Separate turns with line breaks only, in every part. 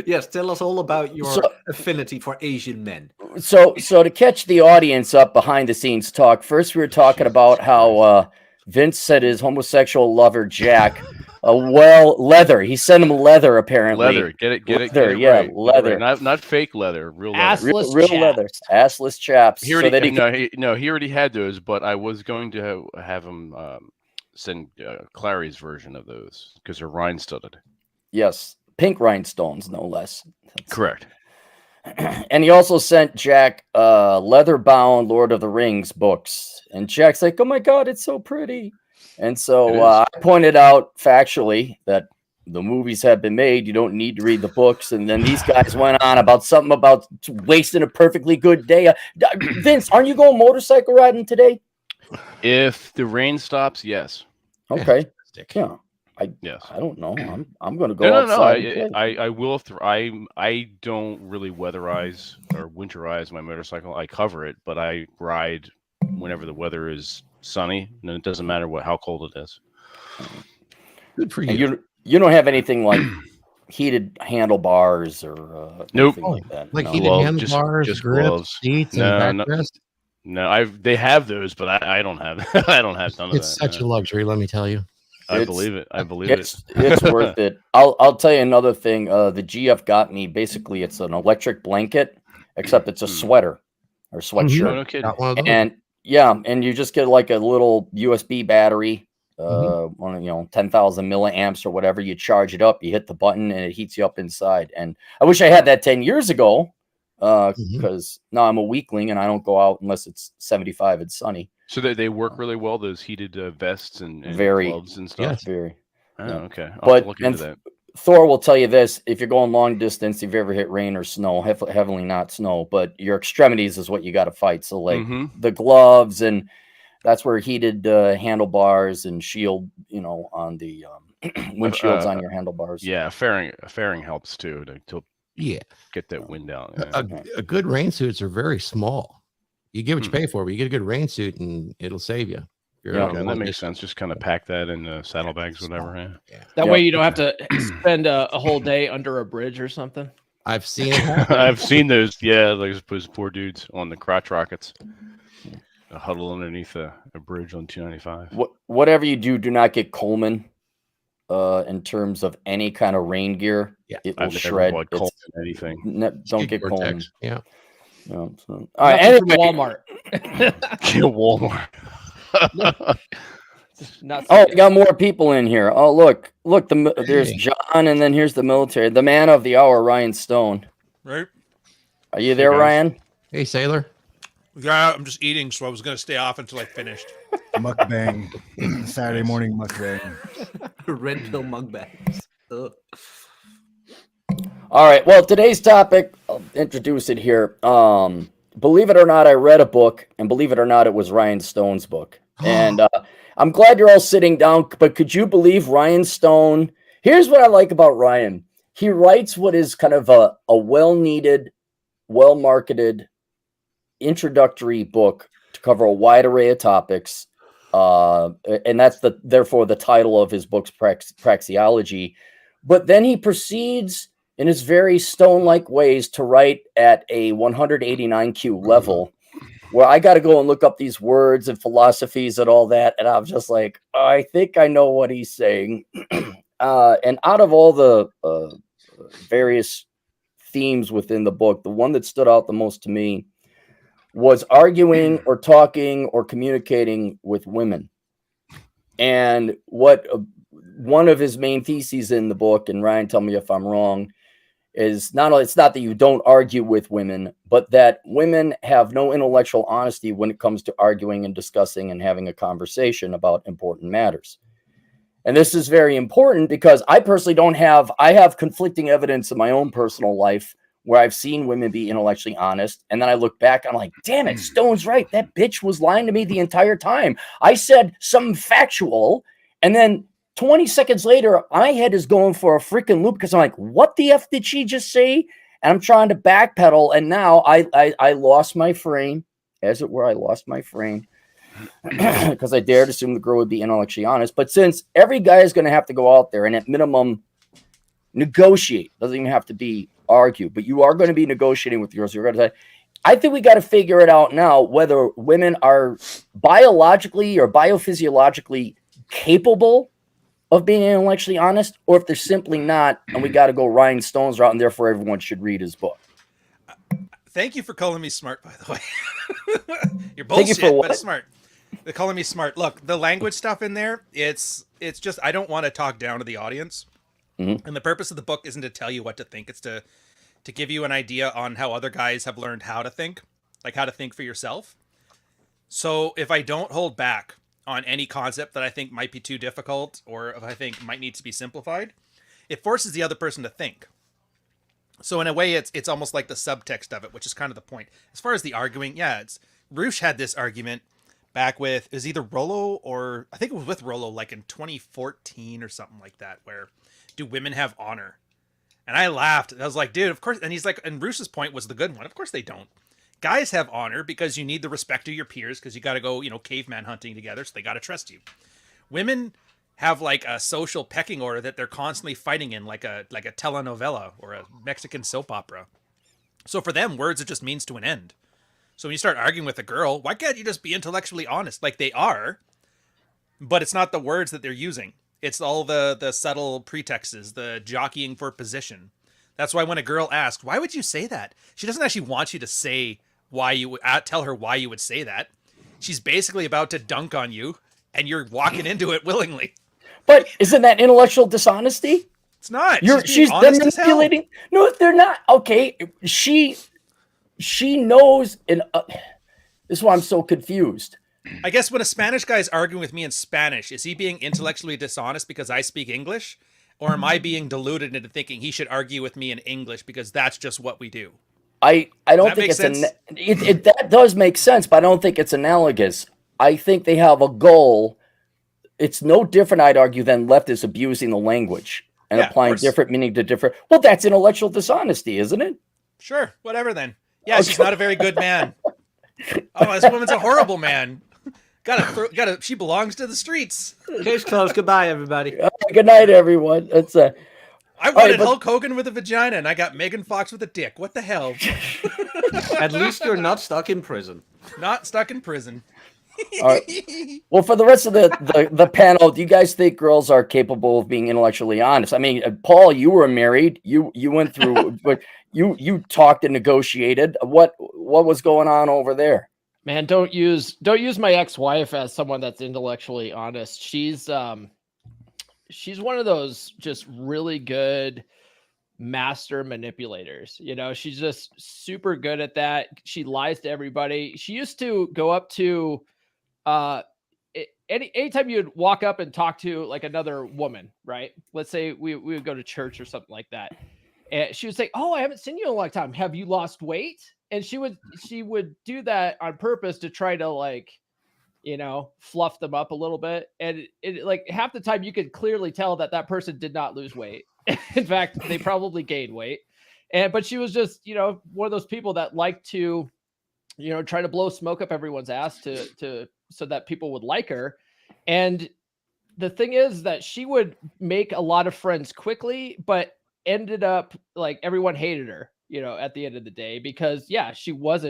Yes, tell us all about your affinity for Asian men.
So to catch the audience up behind the scenes talk, first we were talking about how Vince said his homosexual lover Jack, leather. He sent him leather apparently.
Leather, get it
yeah,
right.
leather,
not fake leather, real leather,
real leather, assless chaps.
He already had those, but I was going to have him send Clary's version of those because they're rhinestudded.
Yes, pink rhinestones, no less.
Correct.
And he also sent Jack leather-bound Lord of the Rings books. And Jack's like, oh my God, it's so pretty. And so I pointed out factually that the movies have been made. You don't need to read the books. And then these guys went on about something about wasting a perfectly good day. Vince, aren't you going motorcycle riding today?
If the rain stops, yes.
Okay. Yeah. I don't know. I'm going to go outside.
I will. I don't really weatherize or winterize my motorcycle. I cover it, but I ride whenever the weather is sunny, and it doesn't matter how cold it is.
Good for you.
You don't have anything like heated handlebars or
nope,
like that.
Like heated handlebars,
just
grips,
gloves.
seats, and backrest.
No, they have those, but I don't have. I don't have none of that.
It's such a luxury, let me tell you.
I believe it.
It's worth it. I'll tell you another thing. The GF got me. Basically, it's an electric blanket, except it's a sweater or sweatshirt. And and you just get like a little USB battery, 10,000 milliamps or whatever. You charge it up, you hit the button, and it heats you up inside. And I wish I had that 10 years ago, because now I'm a weakling and I don't go out unless it's 75 and sunny.
So they work really well, those heated vests and gloves and stuff?
Yes.
Very.
Okay. I'll have to look into that.
Thor will tell you this, if you're going long distance, if you ever hit rain or snow, heavily not snow, but your extremities is what you got to fight. So like the gloves, and that's where heated handlebars and shield, on the windshields on your handlebars.
Yeah, fairing helps too to get that wind out.
A good rain suits are very small. You get what you pay for, but you get a good rain suit and it'll save you.
That makes sense. Just kind of pack that in the saddlebags, whatever.
Yeah. That way you don't have to spend a whole day under a bridge or something.
I've seen it.
I've seen those. Yeah, those poor dudes on the crotch rockets, huddle underneath a bridge on 295.
Whatever you do not get Coleman. In terms of any kind of rain gear, it will shred.
Anything.
Don't get Coleman.
Yeah.
All right. Anyway,
Walmart.
Walmart.
We got more people in here. Oh, look! There's John, and then here's the military. The man of the hour, Ryan Stone.
Right.
Are you there, Ryan?
Hey, sailor.
Yeah, I'm just eating, so I was going to stay off until I finished.
Mukbang. Saturday morning mukbang.
Red pill mukbangs.
All right. Well, today's topic, I'll introduce it here. Believe it or not, I read a book, and believe it or not, it was Ryan Stone's book. And I'm glad you're all sitting down, but could you believe Ryan Stone? Here's what I like about Ryan. He writes what is kind of a well-needed, well-marketed introductory book to cover a wide array of topics. And that's therefore the title of his book's Praxeology. But then he proceeds in his very Stone-like ways to write at a 189Q level, where I got to go and look up these words and philosophies and all that. And I'm just like, I think I know what he's saying. And out of all the various themes within the book, the one that stood out the most to me was arguing or talking or communicating with women. And what one of his main theses in the book, and Ryan, tell me if I'm wrong, is it's not that you don't argue with women, but that women have no intellectual honesty when it comes to arguing and discussing and having a conversation about important matters. And this is very important because I personally I have conflicting evidence in my own personal life where I've seen women be intellectually honest. And then I look back, I'm like, damn it, Stone's right. That bitch was lying to me the entire time. I said something factual, and then 20 seconds later, my head is going for a freaking loop because I'm like, what the F did she just say? And I'm trying to backpedal. And now I lost my frame, as it were. I lost my frame because I dared assume the girl would be intellectually honest. But since every guy is going to have to go out there and at minimum negotiate. Doesn't even have to be argue, but you are going to be negotiating with girls. You're going to say, I think we got to figure it out now whether women are biologically or biophysiologically capable of being intellectually honest, or if they're simply not, and we got to go Ryan Stone's route, and therefore everyone should read his book.
Thank you for calling me smart, by the way. You're
Thank you
bullshit,
for what?
but smart. They're calling me smart. Look, the language stuff in there, it's just, I don't want to talk down to the audience.
Mhm.
And the purpose of the book isn't to tell you what to think. It's to give you an idea on how other guys have learned how to think, like how to think for yourself. So if I don't hold back on any concept that I think might be too difficult, or if I think might need to be simplified, it forces the other person to think. So in a way, it's almost like the subtext of it, which is kind of the point. As far as the arguing, yeah, it's Roosh had this argument back with, it was either Rollo or I think it was with Rollo, like in 2014 or something like that, where do women have honor? And I laughed. I was like, dude, of course. And he's like, and Roosh's point was the good one. Of course they don't. Guys have honor because you need the respect of your peers, because you got to go, caveman hunting together, so they got to trust you. Women have like a social pecking order that they're constantly fighting in, like a telenovela or a Mexican soap opera. So for them, words are just means to an end. So when you start arguing with a girl, why can't you just be intellectually honest? Like they are, but it's not the words that they're using. It's all the subtle pretexts, the jockeying for position. That's why when a girl asks, why would you say that? She doesn't actually want you to say why you would tell her why you would say that. She's basically about to dunk on you, and you're walking into it willingly.
But isn't that intellectual dishonesty?
It's not.
She's manipulating. No, they're not. Okay, she knows. And this is why I'm so confused.
I guess when a Spanish guy is arguing with me in Spanish, is he being intellectually dishonest because I speak English? Or am I being deluded into thinking he should argue with me in English because that's just what we do?
I don't think it's that does make sense, but I don't think it's analogous. I think they have a goal. It's no different, I'd argue, than leftists abusing the language and applying different meaning to different. Well, that's intellectual dishonesty, isn't it?
Sure, whatever then. Yeah, she's not a very good man. Oh, this woman's a horrible man. She belongs to the streets.
Case closed. Goodbye, everybody.
Good night, everyone. It's
I wanted Hulk Hogan with a vagina, and I got Megan Fox with a dick. What the hell?
At least you're not stuck in prison.
Not stuck in prison.
Well, for the rest of the panel, do you guys think girls are capable of being intellectually honest? I mean, Paul, you were married. You went through, but you talked and negotiated. What was going on over there?
Man, don't use my ex-wife as someone that's intellectually honest. She's one of those just really good master manipulators. She's just super good at that. She lies to everybody. She used to go up to anytime you'd walk up and talk to like another woman, right? Let's say we would go to church or something like that. And she would say, "Oh, I haven't seen you in a long time. Have you lost weight?" And she would do that on purpose to try to fluff them up a little bit. And it like half the time you could clearly tell that person did not lose weight. In fact, they probably gained weight. But she was just, one of those people that like to, try to blow smoke up everyone's ass to so that people would like her. And the thing is that she would make a lot of friends quickly, but ended up like everyone hated her, at the end of the day, because she was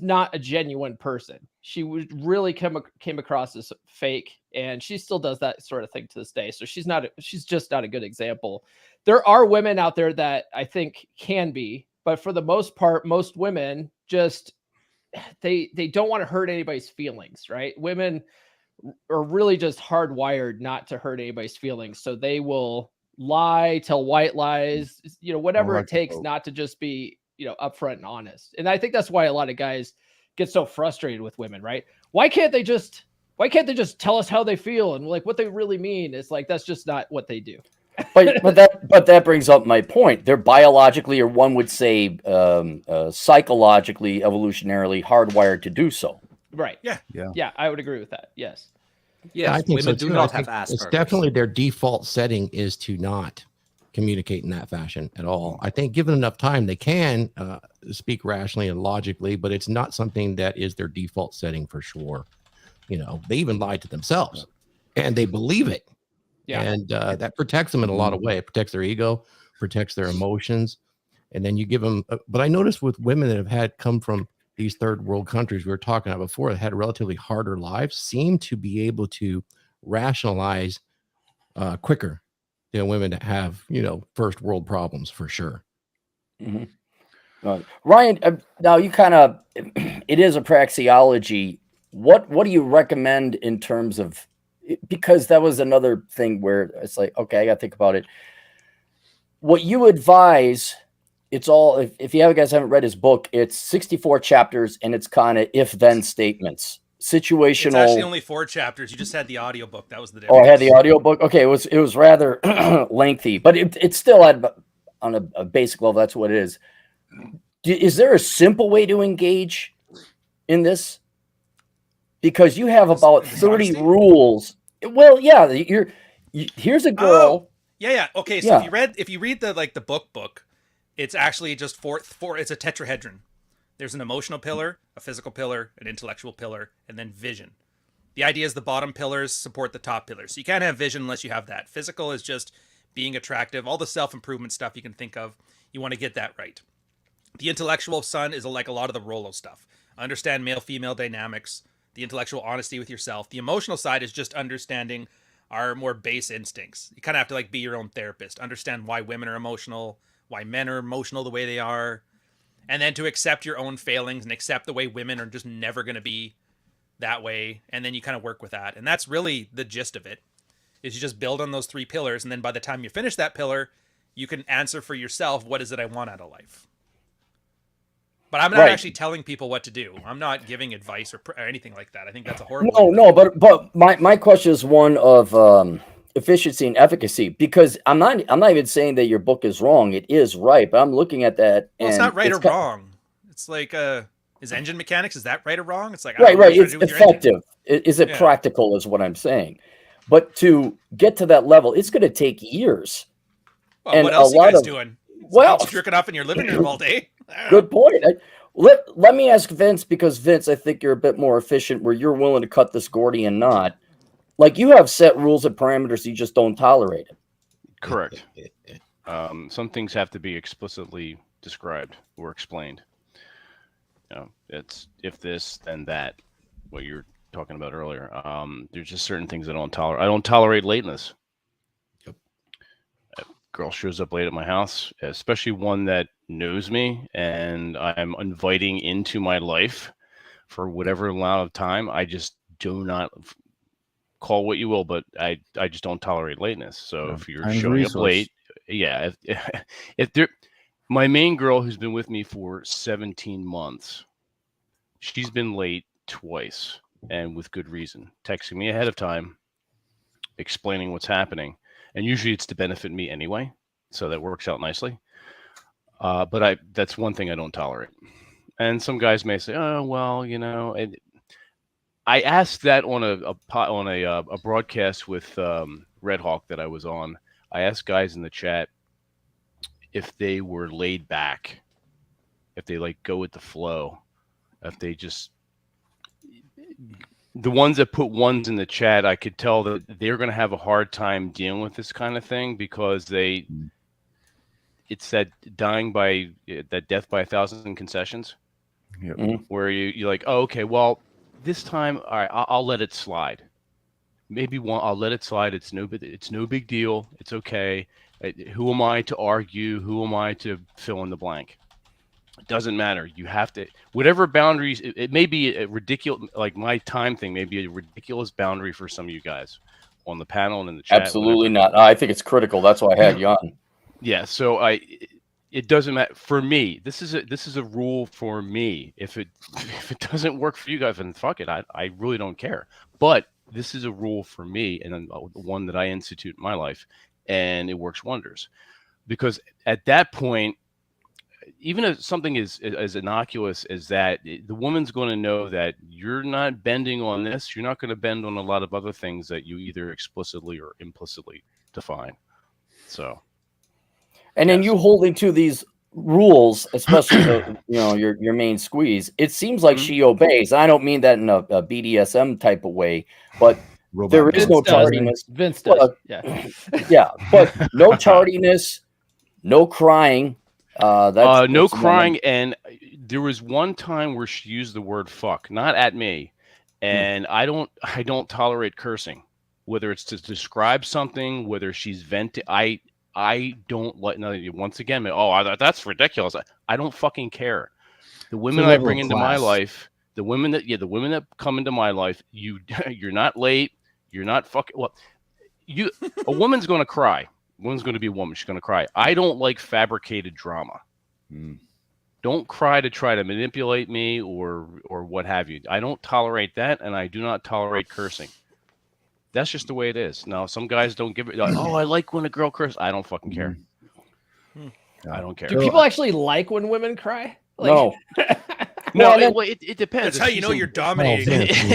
not a genuine person. She would really came across as fake, and she still does that sort of thing to this day. So she's just not a good example. There are women out there that I think can be, but for the most part, most women just, they don't want to hurt anybody's feelings, right? Women are really just hardwired not to hurt anybody's feelings. So they will lie, tell white lies, whatever it takes not to just be, upfront and honest. And I think that's why a lot of guys get so frustrated with women, right? Why can't they just tell us how they feel and like what they really mean? It's like, that's just not what they do.
But that brings up my point. They're biologically, or one would say psychologically, evolutionarily hardwired to do so.
Right. Yeah. I would agree with that. Yes.
Yeah,
I think
women
so
do
too.
not
I
have
think
Asperger's.
it's definitely their default setting is to not communicate in that fashion at all. I think given enough time, they can speak rationally and logically, but it's not something that is their default setting for sure. They even lie to themselves and they believe it.
Yeah.
And that protects them in a lot of ways. It protects their ego, protects their emotions. And then you give them, but I noticed with women that have come from these third world countries we were talking about before, that had relatively harder lives, seem to be able to rationalize quicker than women that have, first world problems for sure.
Mhm. Ryan, now you kind of, it is a praxeology. What do you recommend in terms of, because that was another thing where it's like, okay, I got to think about it. What you advise, it's all, if you guys haven't read his book, it's 64 chapters and it's kind of if-then statements. Situational.
It's actually only 4 chapters. You just had the audiobook. That was the
Oh,
difference.
I had the audiobook. Okay, it was rather lengthy, but it's still on a basic level. That's what it is. Is there a simple way to engage in this? Because you have about 30 rules. Well, yeah, here's a girl.
Oh, yeah. Okay, so
Yeah.
if you read the book, it's actually just four. It's a tetrahedron. There's an emotional pillar, a physical pillar, an intellectual pillar, and then vision. The idea is the bottom pillars support the top pillars. So you can't have vision unless you have that. Physical is just being attractive, all the self-improvement stuff you can think of. You want to get that right. The intellectual sun is like a lot of the Rollo stuff. Understand male-female dynamics, the intellectual honesty with yourself. The emotional side is just understanding our more base instincts. You kind of have to be your own therapist. Understand why women are emotional, why men are emotional the way they are, and then to accept your own failings and accept the way women are just never going to be that way. And then you kind of work with that. And that's really the gist of it, is you just build on those 3 pillars. And then by the time you finish that pillar, you can answer for yourself, what is it I want out of life? But I'm not actually telling people what to do. I'm not giving advice or anything like that. I think that's a horrible.
No, but my question is one of efficiency and efficacy, because I'm not even saying that your book is wrong. It is right, but I'm looking at that.
Well, it's not right or wrong. It's like is engine mechanics, is that right or wrong? It's like
right. It's effective. Is it practical? Is what I'm saying. But to get to that level, it's going to take years.
Well, and what else are you guys doing? Well, jerking off in your living room all day.
Good point. Let me ask Vince, because Vince, I think you're a bit more efficient where you're willing to cut this Gordian knot. Like, you have set rules and parameters, you just don't tolerate it.
Correct. Some things have to be explicitly described or explained. It's if this, then that, what you're talking about earlier. There's just certain things I don't tolerate. I don't tolerate lateness. Yep. A girl shows up late at my house, especially one that knows me and I'm inviting into my life for whatever amount of time. I just do not, call what you will, but I just don't tolerate lateness. So if you're showing up late, if they're my main girl, who's been with me for 17 months, she's been late twice, and with good reason, texting me ahead of time, explaining what's happening, and usually it's to benefit me anyway, so that works out nicely. But that's one thing I don't tolerate. And some guys may say, oh, well, and I asked that on a broadcast with Red Hawk that I was on. I asked guys in the chat if they were laid back, if they go with the flow, if they just, the ones that put ones in the chat, I could tell that they're going to have a hard time dealing with this kind of thing, because it's that death by 1,000 concessions. Yep. Where you're like, oh, okay, well, this time, all right, I'll let it slide. Maybe I'll let it slide. It's no big deal. It's okay. Who am I to argue? Who am I to fill in the blank? It doesn't matter. You have to, whatever boundaries, it may be a ridiculous, like my time thing may be a ridiculous boundary for some of you guys on the panel and in the chat.
Absolutely not. I think it's critical. That's why I had you on.
Yeah. So it doesn't matter for me. This is a rule for me. If it doesn't work for you guys, then fuck it. I really don't care. But this is a rule for me, and then the one that I institute in my life, and it works wonders. Because at that point, even if something is as innocuous as that, the woman's going to know that you're not bending on this. You're not going to bend on a lot of other things that you either explicitly or implicitly define. So.
And then you holding to these rules, especially your main squeeze, it seems like she obeys. I don't mean that in a BDSM type of way, but
Robot
there is
man.
no
Vince does.
tardiness.
Vince does.
Well,
Yeah.
Yeah, but no tardiness, no crying.
No
That's the woman.
crying, and there was one time where she used the word "fuck," not at me, and I don't tolerate cursing, whether it's to describe something, whether she's venting. I don't like. No, once again, that's ridiculous. I don't fucking care. The women I
level
bring
of
into my
class.
life, the women that come into my life, you're not late, you're not fucking. Well, a woman's going to cry. Woman's going to be a woman. She's going to cry. I don't like fabricated drama. Don't cry to try to manipulate me or what have you. I don't tolerate that, and I do not tolerate cursing. That's just the way it is. Now, some guys don't give it. Like, oh, I like when a girl curses. I don't fucking care. I don't care.
Do people actually like when women cry? Like,
No.
No,
Well,
it depends.
That's how you know you're dominating.
Isn't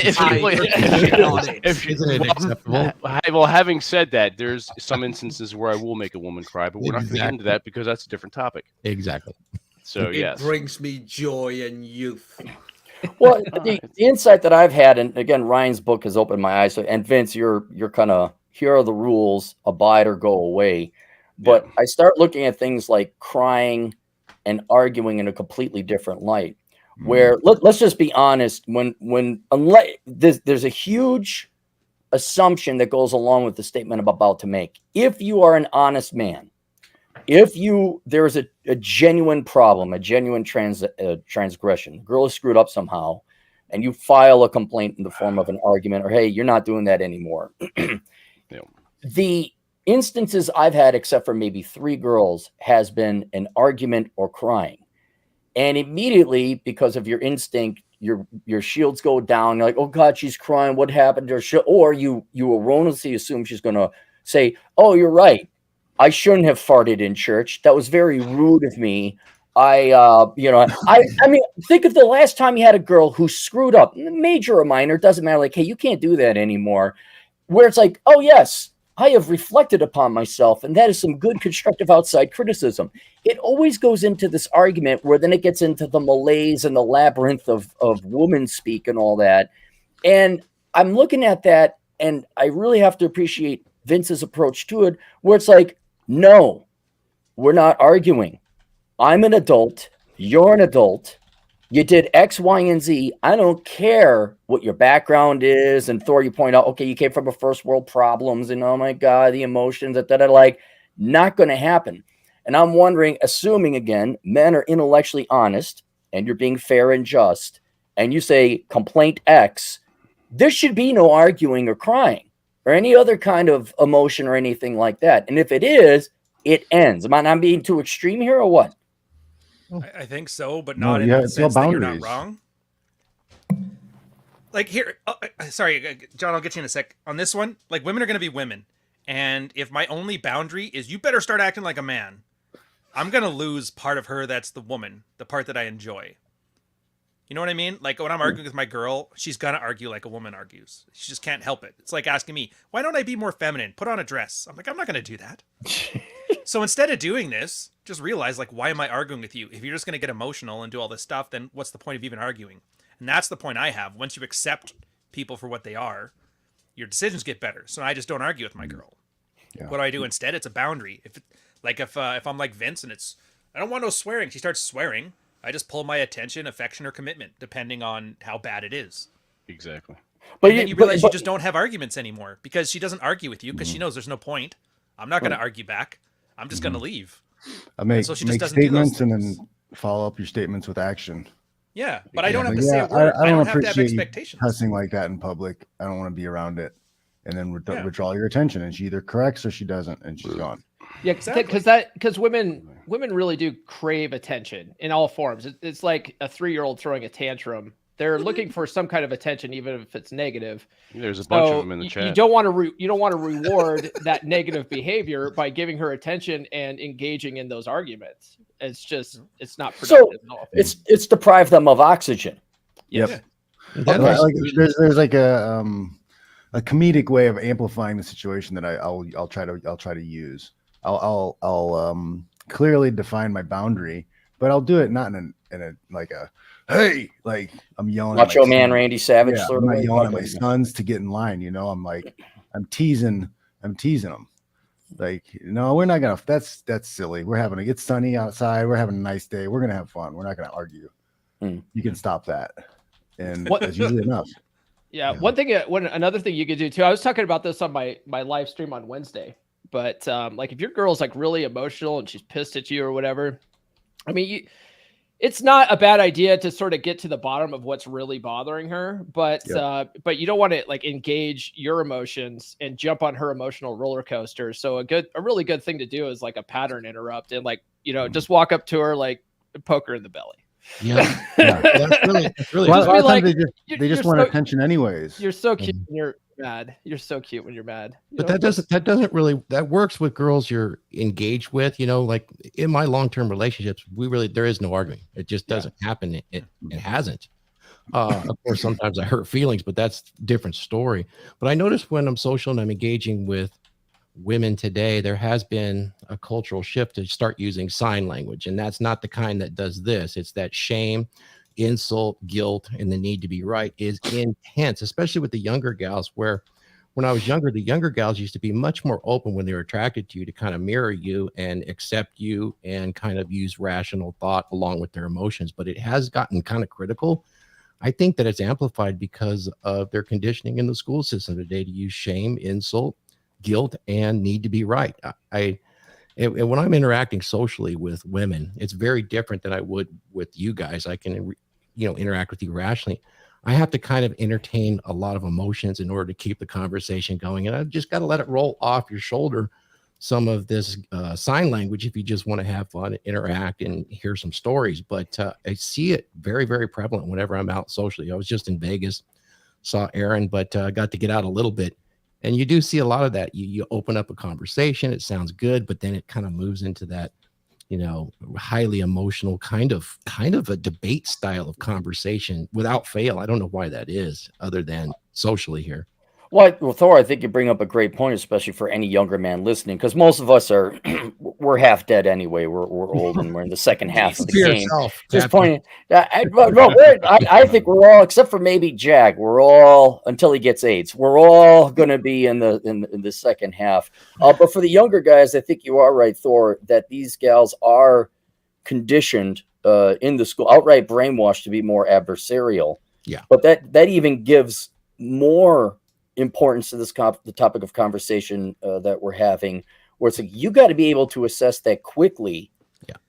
it acceptable?
Well, having said that, there's some instances where I will make a woman cry, but we're not going to get into that because that's a different topic.
Exactly.
So
It
yes,
brings me joy and youth.
Well, the insight that I've had, and again, Ryan's book has opened my eyes. And Vince, you're kind of, here are the rules: abide or go away. But I start looking at things like crying and arguing in a completely different light. Where let's just be honest, unless there's a huge assumption that goes along with the statement I'm about to make. If you are an honest man, there's a genuine problem, a genuine transgression, the girl is screwed up somehow, and you file a complaint in the form of an argument, or hey, you're not doing that anymore. The instances I've had, except for maybe 3 girls, has been an argument or crying. And immediately, because of your instinct, your shields go down. You're like, oh God, she's crying. What happened to her? Or you erroneously assume she's going to say, oh, you're right. I shouldn't have farted in church. That was very rude of me. I mean, think of the last time you had a girl who screwed up, major or minor, doesn't matter. Like, hey, you can't do that anymore. Where it's like, oh yes, I have reflected upon myself, and that is some good constructive outside criticism. It always goes into this argument where then it gets into the malaise and the labyrinth of woman speak and all that. And I'm looking at that, and I really have to appreciate Vince's approach to it, where it's like, no, we're not arguing. I'm an adult. You're an adult. You did X, Y, and Z. I don't care what your background is. And Thor, you point out, okay, you came from a first world problems, and oh my God, the emotions that are like not going to happen. And I'm wondering, assuming again, men are intellectually honest and you're being fair and just, and you say complaint X, there should be no arguing or crying or any other kind of emotion or anything like that. And if it is, it ends. Am I not being too extreme here or what?
I think so, but
No,
not in
yeah,
the
it's all
sense that you're not
boundaries.
wrong. Like here, sorry, John, I'll get you in a sec. On this one, like women are going to be women. And if my only boundary is you better start acting like a man, I'm going to lose part of her that's the woman, the part that I enjoy. You know what I mean? Like when I'm arguing with my girl, she's going to argue like a woman argues. She just can't help it. It's like asking me, why don't I be more feminine? Put on a dress. I'm like, I'm not going to do that. So instead of doing this, just realize, like, why am I arguing with you? If you're just going to get emotional and do all this stuff, then what's the point of even arguing? And that's the point I have. Once you accept people for what they are, your decisions get better. So I just don't argue with my girl.
Yeah.
What do I do instead? It's a boundary. If I'm like Vince and I don't want no swearing. She starts swearing. I just pull my attention, affection, or commitment, depending on how bad it is.
exactly.
But
And then you realize you just don't have arguments anymore because she doesn't argue with you because she knows there's no point. I'm not going to argue back. I'm just going to leave.
I make,
so she just
make
doesn't do those
statements and
things.
then follow up your statements with action.
Yeah, but I don't have
Like,
to say a word.
I don't
have to have
appreciate you
expectations.
cussing like that in public. I don't want to be around it. And then
Yeah.
withdraw your attention, and she either corrects or she doesn't, and she's gone.
Yeah,
Exactly.
because women really do crave attention in all forms. It's like a 3-year-old throwing a tantrum. They're looking for some kind of attention, even if it's negative.
There's a bunch
So
of them in the chat.
you don't want to reward that negative behavior by giving her attention and engaging in those arguments. It's not productive at all.
It's deprived them of oxygen.
Yep.
That
Like,
was-
there's like a comedic way of amplifying the situation that I'll try to use. I'll clearly define my boundary, but I'll do it not in like a hey, like I'm yelling
Macho
at my
Man
son.
Randy Savage
Yeah,
sort
I'm
of
not
way.
yelling at
Okay.
my sons to get in line. I'm like, I'm teasing them. Like, no, we're not gonna. That's silly. It's sunny outside. We're having a nice day. We're gonna have fun. We're not gonna argue. You can stop that, and
What-
that's usually enough.
Yeah,
Yeah.
another thing you could do too. I was talking about this on my live stream on Wednesday, but like if your girl's like really emotional and she's pissed at you or whatever, I mean, it's not a bad idea to sort of get to the bottom of what's really bothering her, but you don't want to like engage your emotions and jump on her emotional roller coaster. So a really good thing to do is like a pattern interrupt and like, just walk up to her, like poke her in the belly.
Yeah.
That's
really
Well, a
Just
lot
be
of times
like,
they just want attention anyways.
You're so cute when you're mad. You're so cute when you're mad.
But that doesn't really, that works with girls you're engaged with, like in my long-term relationships, there is no arguing. It just doesn't happen. It hasn't. Of course, sometimes I hurt feelings, but that's a different story. But I notice when I'm social and I'm engaging with women today, there has been a cultural shift to start using sign language. And that's not the kind that does this. It's that shame, insult, guilt, and the need to be right is intense, especially with the younger gals, where when I was younger, the younger gals used to be much more open when they were attracted to you to kind of mirror you and accept you and kind of use rational thought along with their emotions. But it has gotten kind of critical. I think that it's amplified because of their conditioning in the school system today to use shame, insult, guilt, and need to be right. And when I'm interacting socially with women, it's very different than I would with you guys. I can, interact with you rationally. I have to kind of entertain a lot of emotions in order to keep the conversation going. And I've just got to let it roll off your shoulder, some of this sign language, if you just want to have fun, interact, and hear some stories. But I see it very, very prevalent whenever I'm out socially. I was just in Vegas, saw Aaron, but got to get out a little bit. And you do see a lot of that. You open up a conversation, it sounds good, but then it kind of moves into that, highly emotional kind of a debate style of conversation without fail. I don't know why that is, other than socially here.
Well, Thor, I think you bring up a great point, especially for any younger man listening, because most of us are we're half dead anyway. We're old and we're in the second half of the game. Just pointing. I think we're all, except for maybe Jack, we're all, until he gets AIDS, we're all going to be in the second half. But for the younger guys, I think you are right, Thor, that these gals are conditioned in the school, outright brainwashed to be more adversarial.
Yeah.
But that even gives more importance to the topic of conversation that we're having, where it's like you got to be able to assess that quickly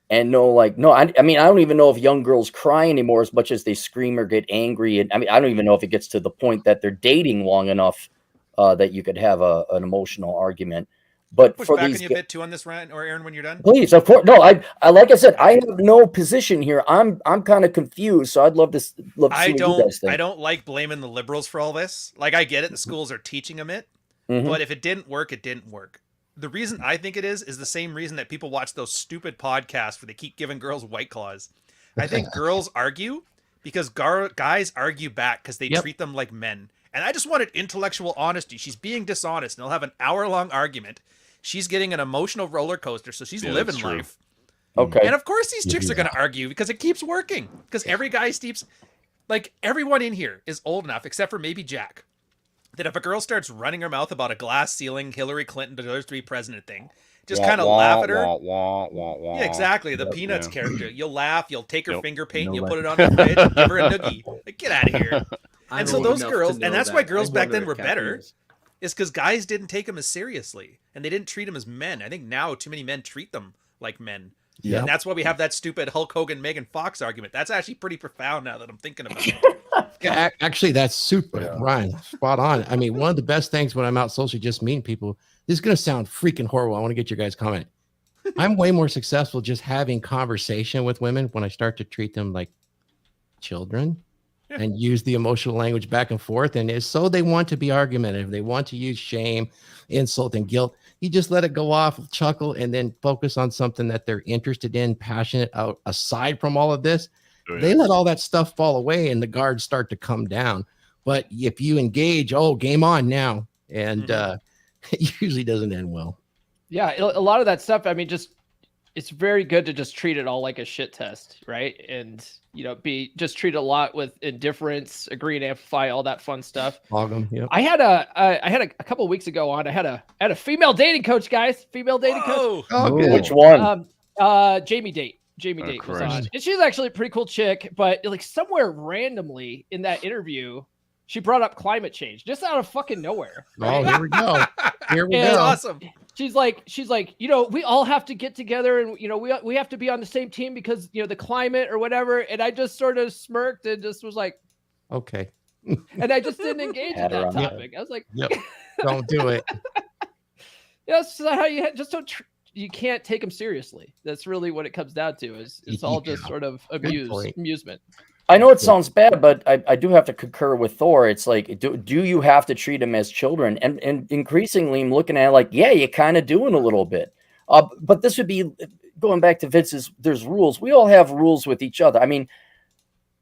and know, like, no, I mean, I don't even know if young girls cry anymore as much as they scream or get angry. And I mean, I don't even know if it gets to the point that they're dating long enough that you could have an emotional argument. But
Push
for
back
these,
on you a bit too on this, Ryan or Aaron, when you're done.
please, of course. No, I like I said, I have no position here. I'm kind of confused, so I'd love to see what you guys think.
I don't like blaming the liberals for all this. Like, I get it, the schools are teaching them it, but if it didn't work, it didn't work. The reason I think it is the same reason that people watch those stupid podcasts where they keep giving girls White Claws. I think girls argue because guys argue back because they treat them like men. And I just wanted intellectual honesty. She's being dishonest, and they'll have an hour-long argument. She's getting an emotional roller coaster, so she's living life.
Okay.
And of course these chicks are going to argue because it keeps working. Because every guy keeps, like, everyone in here is old enough, except for maybe Jack, that if a girl starts running her mouth about a glass ceiling, Hillary Clinton deserves to be president thing, just kind of laugh at her. Yeah, exactly. The Peanuts character. You'll laugh, you'll take her finger paint, you'll put it on the fridge, and give her a noogie. Like, get out of here. And so those girls, and that's why girls back then were better, is because guys didn't take them as seriously and they didn't treat them as men. I think now too many men treat them like men. Yeah. And that's why we have that stupid Hulk Hogan, Megan Fox argument. That's actually pretty profound now that I'm thinking about it.
Actually, that's super, Ryan. Spot on. I mean, one of the best things when I'm out socially just meeting people, this is going to sound freaking horrible. I want to get your guys' comment. I'm way more successful just having conversation with women when I start to treat them like children. And use the emotional language back and forth. And it's so they want to be argumentative. They want to use shame, insult, and guilt. You just let it go off, chuckle, and then focus on something that they're interested in, passionate out. Aside from all of this, they let all that stuff fall away and the guards start to come down. But if you engage, game on now. And it usually doesn't end well.
Yeah, a lot of that stuff, I mean, just it's very good to just treat it all like a shit test, right? And just treat it a lot with indifference, agree and amplify, all that fun stuff.
Yep.
I had a couple of weeks ago on. I had a female dating coach, guys. Female dating coach.
Oh, good.
Which one?
Jamie Date. Jamie Date was on,
Christ.
and she's actually a pretty cool chick. But like somewhere randomly in that interview, she brought up climate change just out of fucking nowhere.
Oh, here we go. Here we
And
go.
Awesome.
She's like, we all have to get together, and we have to be on the same team because the climate or whatever. And I just sort of smirked and just was like,
Okay.
and I just didn't engage in
Had her
that
on.
topic. I was like,
Yep. Don't do it.
that's how you just don't. You can't take them seriously. That's really what it comes down to. Is it's all just
Yeah.
sort of
point.
amusement.
I know it sounds bad, but I do have to concur with Thor. It's like, do you have to treat them as children? And increasingly, I'm looking at it like, yeah, you kind of doing a little bit. But this would be going back to Vince's. There's rules. We all have rules with each other. I mean,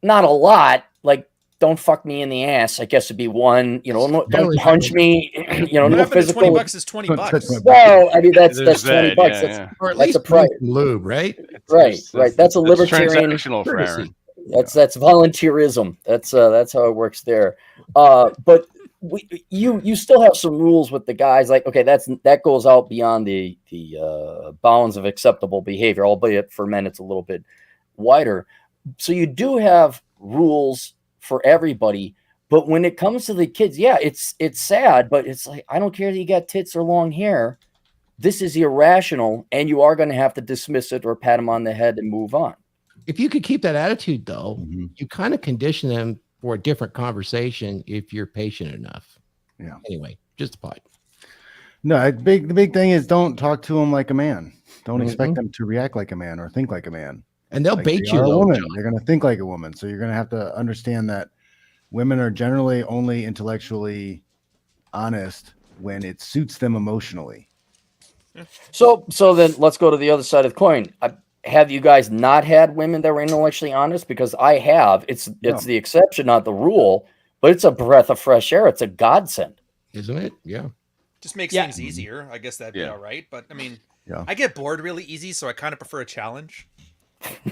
not a lot. Like, don't fuck me in the ass, I guess would be one. Don't punch me.
What
No
happened to
physical.
$20 is $20.
Well, I mean, that's
There's
$20.
that, yeah,
That's
yeah.
Or at
That's
least
a price.
lube, right?
right. That's a libertarian.
Transactional for Aaron.
That's volunteerism. That's how it works there. But you still have some rules with the guys. Like, okay, that goes out beyond the bounds of acceptable behavior, albeit for men it's a little bit wider. So you do have rules for everybody. But when it comes to the kids, yeah, it's sad, but it's like, I don't care that you got tits or long hair. This is irrational, and you are going to have to dismiss it or pat them on the head and move on.
If you could keep that attitude, though,
Mhm.
you kind of condition them for a different conversation if you're patient enough.
Yeah.
Anyway, just a point.
No, the big thing is don't talk to them like a man. Don't expect
Mhm.
them to react like a man or think like a man.
And they'll
Like,
bait
they
you,
are a
though,
woman.
John.
They're going to think like a woman. So you're going to have to understand that women are generally only intellectually honest when it suits them emotionally.
So then let's go to the other side of the coin. Have you guys not had women that were intellectually honest? Because I have. It's the exception, not the rule. But it's a breath of fresh air. It's a godsend.
Isn't it? Yeah.
Just makes
Yeah.
things easier. I guess that'd be
Yeah.
all right. But I mean,
Yeah.
I get bored really easy, so I kind of prefer a challenge.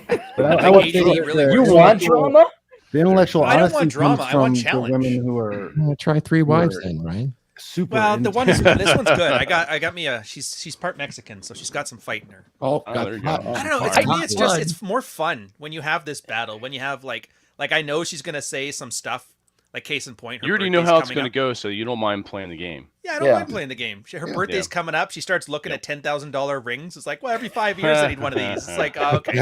But I
Like
would
ADD
say that
really
the
You
works.
want drama?
The intellectual
I don't
honesty
want drama,
comes
I want
from the
challenge.
women who are
Try 3 wives
Word.
then, Ryan.
super.
Well, the one is
intense.
this one's good. I got me a. She's part Mexican, so she's got some fight in her.
Oh,
Oh, there you go.
hot-
I don't know. It's,
hot
to me, it's
blood.
just it's more fun when you have this battle. When you have like I know she's gonna say some stuff. Like case in point, her
You already know
birthday's
how it's
coming
going to
up.
go, so you don't mind playing the game.
Yeah, I don't
Yeah.
mind playing the game. Her
Yeah.
birthday's coming up. She starts looking at $10,000 rings. It's like, well, every 5 years I need one of these. It's like, oh, okay.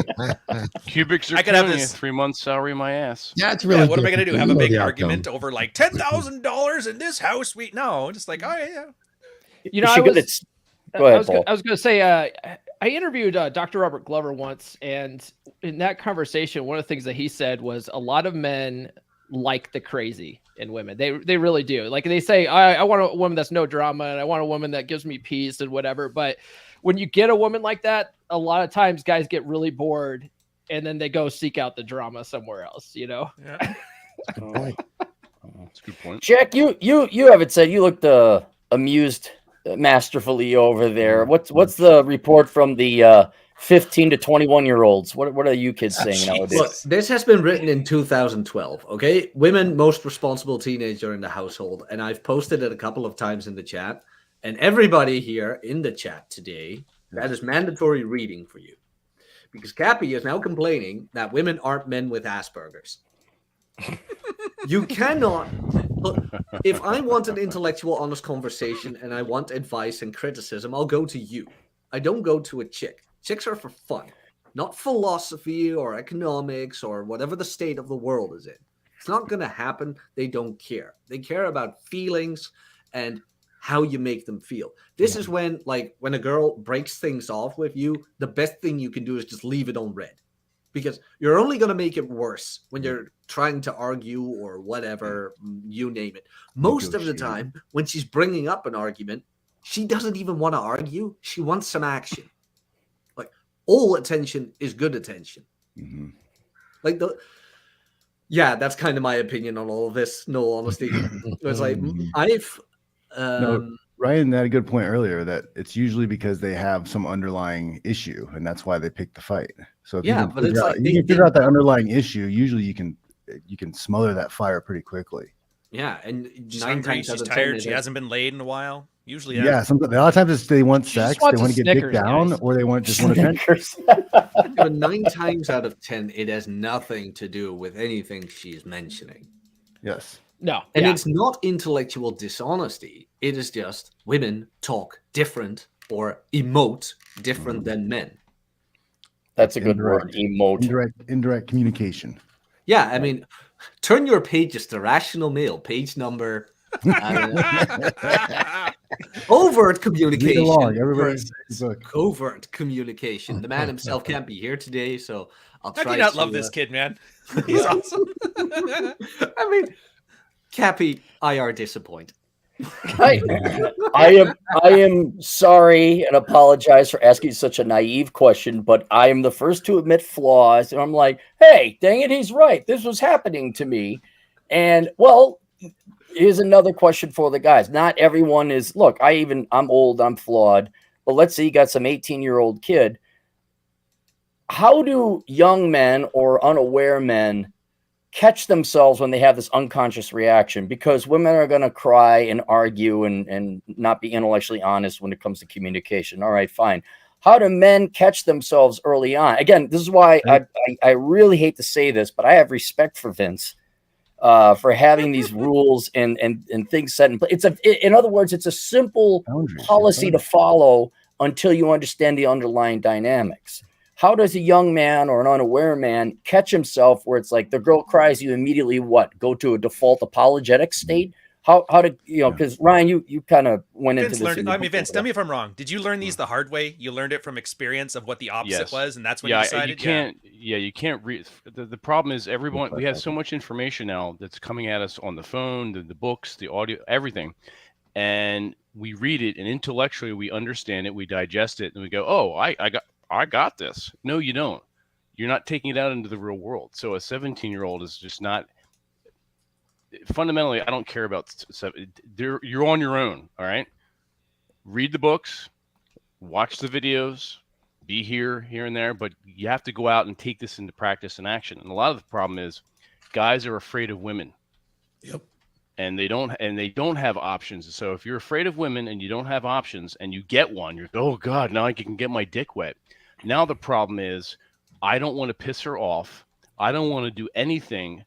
Cubics are
I could have
killing you.
this-
3 months salary, my ass.
That's really
Yeah, what am I
good.
gonna do?
You
Have a
know
big
the
argument
outcome.
over like $10,000 in this house? No, just like, oh yeah.
You
I
should get
was,
it. Go ahead,
I
Paul.
was going to say, I interviewed Dr. Robert Glover once, and in that conversation, one of the things that he said was a lot of men like the crazy in women. They really do. Like they say, I want a woman that's no drama, and I want a woman that gives me peace and whatever. But when you get a woman like that, a lot of times guys get really bored, and then they go seek out the drama somewhere else.
Yeah.
That's a good point.
Jack, you haven't said. You looked amused masterfully over there. What's the report from the 15 to 21-year-olds? What are you kids saying nowadays?
Look, this has been written in 2012. Okay, women most responsible teenager in the household, and I've posted it a couple of times in the chat. And everybody here in the chat today, that is mandatory reading for you, because Cappy is now complaining that women aren't men with Asperger's. You cannot look. If I want an intellectual, honest conversation and I want advice and criticism, I'll go to you. I don't go to a chick. Chicks are for fun, not philosophy or economics or whatever the state of the world is in. It's not going to happen. They don't care. They care about feelings and how you make them feel. This is when a girl breaks things off with you, the best thing you can do is just leave it on red, because you're only going to make it worse when you're trying to argue or whatever, you name it. Most of the time, when she's bringing up an argument, she doesn't even want to argue. She wants some action. Like, all attention is good attention.
Mm-hmm.
That's kind of my opinion on all of this. No honesty, it's like I've
Ryan had a good point earlier that it's usually because they have some underlying issue, and that's why they pick the fight. So if
Yeah,
you can
but it's
figure out,
like
you
they-
can figure
they-
out that underlying issue, usually you can smother that fire pretty quickly.
Yeah, and
She's
9
hungry.
times out
She's
of 10,
tired.
it
She
is-
hasn't been laid in a while. Usually,
Yeah, a lot of times it's they want
She just
sex, they
wants a
want to get dick
Snickers,
down,
guys.
or they just want attention.
Snickers.
but 9 times out of 10, it has nothing to do with anything she's mentioning.
Yes.
No.
And
yeah.
it's not intellectual dishonesty. It is just women talk different or emote different than men.
That's a good word. Emote.
Indirect communication.
Yeah, I mean, turn your pages to Rational Male, page number. Overt
Read
communication
along, everybody.
versus
Look.
covert communication. The man himself can't be here today, so I'll
how
try
do you not
to,
love this kid, man? He's awesome.
I mean, Cappy, IR disappoint.
I am sorry and apologize for asking such a naive question, but I am the first to admit flaws. And I'm like, hey, dang it, he's right. This was happening to me. And well, here's another question for the guys. Not everyone is, look, I'm old, I'm flawed, but let's say you got some 18-year-old kid. How do young men or unaware men catch themselves when they have this unconscious reaction? Because women are going to cry and argue and not be intellectually honest when it comes to communication. All right, fine. How do men catch themselves early on? Again, this is why I really hate to say this, but I have respect for Vince for having these rules and things set in place. In other words, it's a simple policy to follow until you understand the underlying dynamics. How does a young man or an unaware man catch himself where it's like the girl cries, you immediately go to a default apologetic state? How to, because Ryan, you kind of went
Vince
into this.
learned. I mean, Vince, tell me if I'm wrong. Did you learn these the hard way? You learned it from experience of what the opposite was, and that's when you decided.
You can't read. The problem is everyone. We have so much information now that's coming at us on the phone, the books, the audio, everything, and we read it, and intellectually we understand it, we digest it, and we go, "Oh, I got this." No, you don't. You're not taking it out into the real world. So a 17-year-old is just not. Fundamentally, I don't care about. You're on your own. All right. Read the books, watch the videos, be here and there, but you have to go out and take this into practice and action. And a lot of the problem is, guys are afraid of women.
Yep.
And they don't have options. So if you're afraid of women and you don't have options, and you get one, you're oh God, now I can get my dick wet. Now the problem is, I don't want to piss her off. I don't want to do anything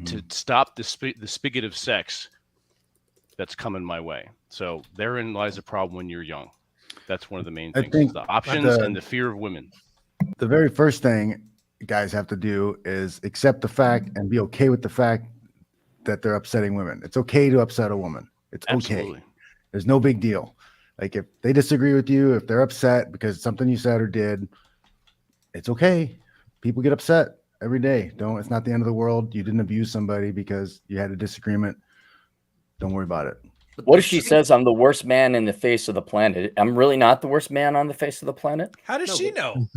to stop the spigot of sex that's coming my way. So therein lies a problem when you're young. That's one of the main things.
think
the options and the fear of women.
The very first thing guys have to do is accept the fact and be okay with the fact that they're upsetting women. It's okay to upset a woman. It's
Absolutely.
okay. There's no big deal. Like if they disagree with you, if they're upset because something you said or did, it's okay. People get upset every day. It's not the end of the world. You didn't abuse somebody because you had a disagreement. Don't worry about it.
What if she says I'm the worst man in the face of the planet? I'm really not the worst man on the face of the planet.
How does she know?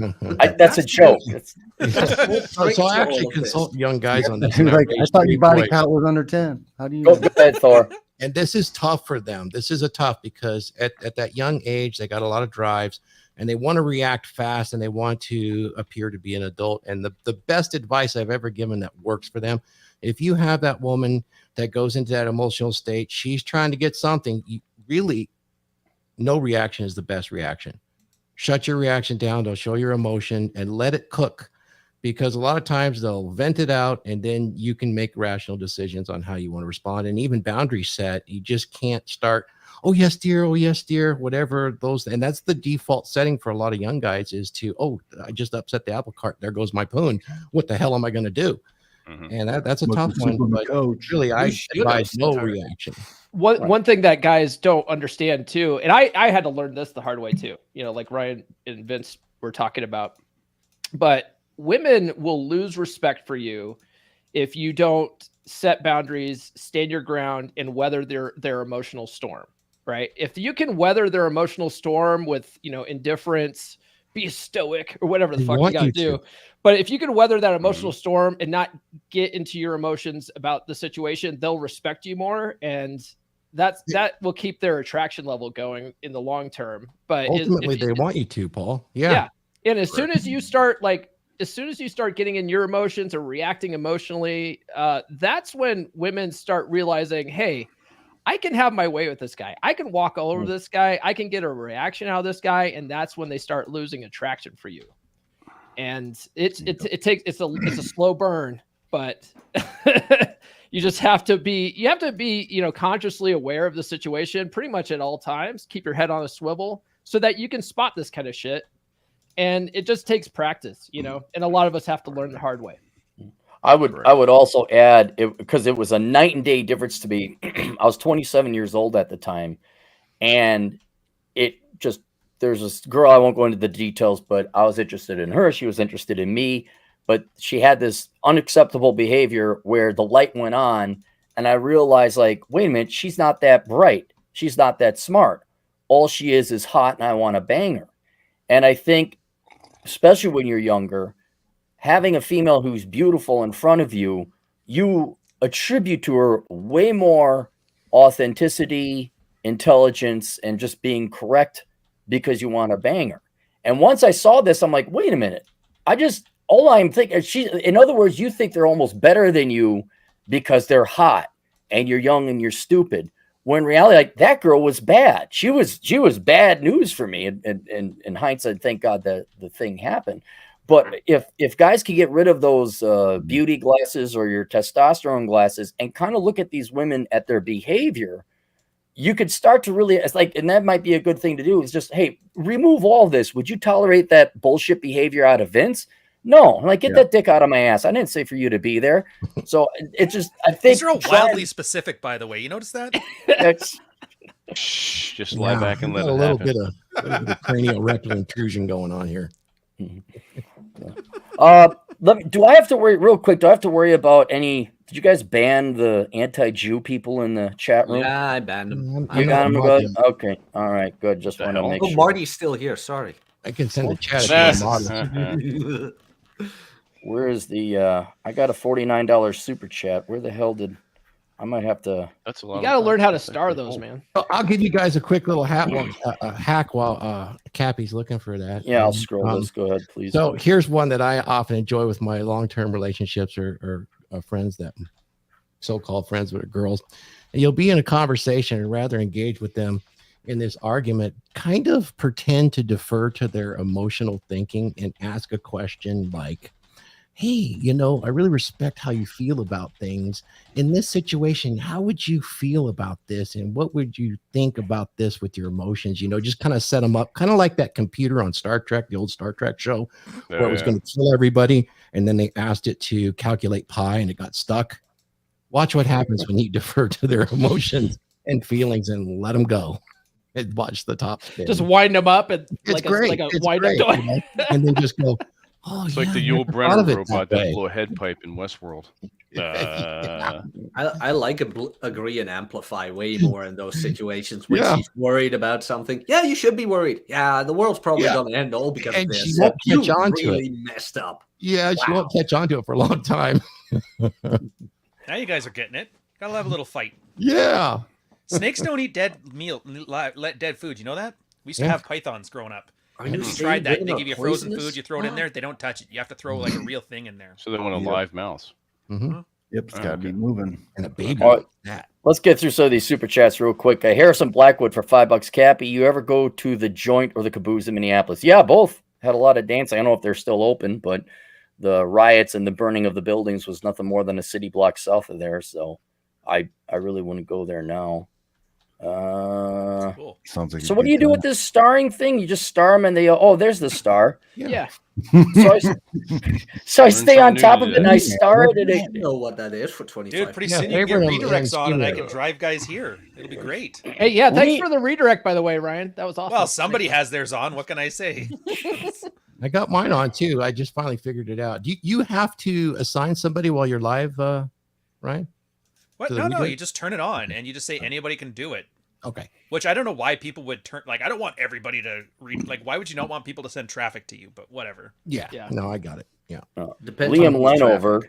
That's a joke.
So I actually consult young guys on this.
Like, I thought your body count was under 10. How do you
Go ahead, Thor.
And this is tough for them. This is a tough because at that young age, they got a lot of drives and they want to react fast and they want to appear to be an adult. And the best advice I've ever given that works for them, if you have that woman that goes into that emotional state, she's trying to get something, no reaction is the best reaction. Shut your reaction down. Don't show your emotion and let it cook, because a lot of times they'll vent it out and then you can make rational decisions on how you want to respond. And even boundaries set, you just can't start, oh yes, dear, whatever those. And that's the default setting for a lot of young guys is to, oh, I just upset the apple cart. There goes my poon. What the hell am I going to do? And that's a tough one, but really, I advise no reaction.
One thing that guys don't understand too, and I had to learn this the hard way too, like Ryan and Vince were talking about, but women will lose respect for you if you don't set boundaries, stand your ground, and weather their emotional storm, right? If you can weather their emotional storm with, indifference, be stoic or whatever the fuck you gotta do. But if you can weather that emotional storm and not get into your emotions about the situation, they'll respect you more. And that will keep their attraction level going in the long term. But
ultimately, they want you to, Paul. Yeah.
And as soon as you start getting in your emotions or reacting emotionally, that's when women start realizing, hey, I can have my way with this guy. I can walk all over this guy. I can get a reaction out of this guy. And that's when they start losing attraction for you. And it's a slow burn, but you just have to be, consciously aware of the situation pretty much at all times. Keep your head on a swivel so that you can spot this kind of shit. And it just takes practice, and a lot of us have to learn the hard way.
I would also add, because it was a night and day difference to me. I was 27 years old at the time, and there's this girl, I won't go into the details, but I was interested in her. She was interested in me, but she had this unacceptable behavior where the light went on, and I realized, like, wait a minute, she's not that bright. She's not that smart. All she is hot, and I want to bang her. And I think, especially when you're younger, having a female who's beautiful in front of you, you attribute to her way more authenticity, intelligence, and just being correct because you want to bang her. And once I saw this, I'm like, wait a minute. All I'm thinking, in other words, you think they're almost better than you because they're hot and you're young and you're stupid. When in reality, like, that girl was bad. She was bad news for me. And in hindsight, thank God that the thing happened. But if guys can get rid of those beauty glasses or your testosterone glasses and kind of look at these women at their behavior, you could start to really, and that might be a good thing to do, is just, hey, remove all this. Would you tolerate that bullshit behavior out of Vince? No, get that dick out of my ass. I didn't say for you to be there. So it's just, I think
these are all wildly specific, by the way. You notice that?
Just lie back and let it
a little
happen.
bit of cranial rectal intrusion going on here.
Do I have to worry real quick? Do I have to worry about any? Did you guys ban the anti-Jew people in the chat room?
Yeah, I banned them.
You got them good? Okay, all right, good. Just want to make sure.
Marty's still here. Sorry.
I can send a chat if you want.
Where is the? I got a $49 super chat. Where the hell did? I might have to.
That's a lot.
You got to learn how to star those, man.
I'll give you guys a quick little hack while Cappy's looking for that.
Yeah, I'll scroll this. Go ahead, please.
So here's one that I often enjoy with my long-term relationships or friends, that so-called friends with girls. And you'll be in a conversation and rather engage with them in this argument, kind of pretend to defer to their emotional thinking and ask a question like, hey, I really respect how you feel about things. In this situation, how would you feel about this? And what would you think about this with your emotions? Just kind of set them up, kind of like that computer on Star Trek, the old Star Trek show, where it was going to kill everybody. And then they asked it to calculate pi and it got stuck. Watch what happens when you defer to their emotions and feelings and let them go. And watch the top spin.
Just wind them up and
it's great.
Like a wind up toy.
And then just go, oh,
it's
yeah,
like the Yul Brynner robot that blew a head pipe in Westworld.
I like agree and amplify way more in those situations when she's worried about something. Yeah, you should be worried. Yeah, the world's probably going to end all because of this.
She won't catch on to it.
Messed up.
Yeah, she won't catch on to it for a long time.
Now you guys are getting it. Gotta have a little fight.
Yeah.
Snakes don't eat dead food. You know that? We used to have pythons growing up. And we tried that. They give you frozen food. You throw it in there. They don't touch it. You have to throw like a real thing in there.
So they want a live mouse.
Mm-hmm.
Yep, it's got to be moving.
And a baby.
Right, let's get through some of these super chats real quick. Harrison Blackwood for $5. Cappy, you ever go to the Joint or the Caboose in Minneapolis? Yeah, both. Had a lot of dancing. I don't know if they're still open, but the riots and the burning of the buildings was nothing more than a city block south of there. So I really wouldn't go there now.
Cool.
Sounds like
so what do you do with this starring thing? You just star them and they there's the star.
Yeah.
So I stay on top of it and I star it.
I don't know what that is for 25.
Dude, pretty soon you can get redirects on and I can drive guys here. It'll be great.
Hey, yeah, thanks for the redirect, by the way, Ryan. That was awesome.
Well, somebody has theirs on. What can I say?
I got mine on too. I just finally figured it out. Do you have to assign somebody while you're live, Ryan?
What? No. You just turn it on and you just say anybody can do it.
Okay.
Which I don't know why people would turn. Like, I don't want everybody to read. Like, why would you not want people to send traffic to you? But whatever.
Yeah. No, I got it. Yeah.
Liam Lenover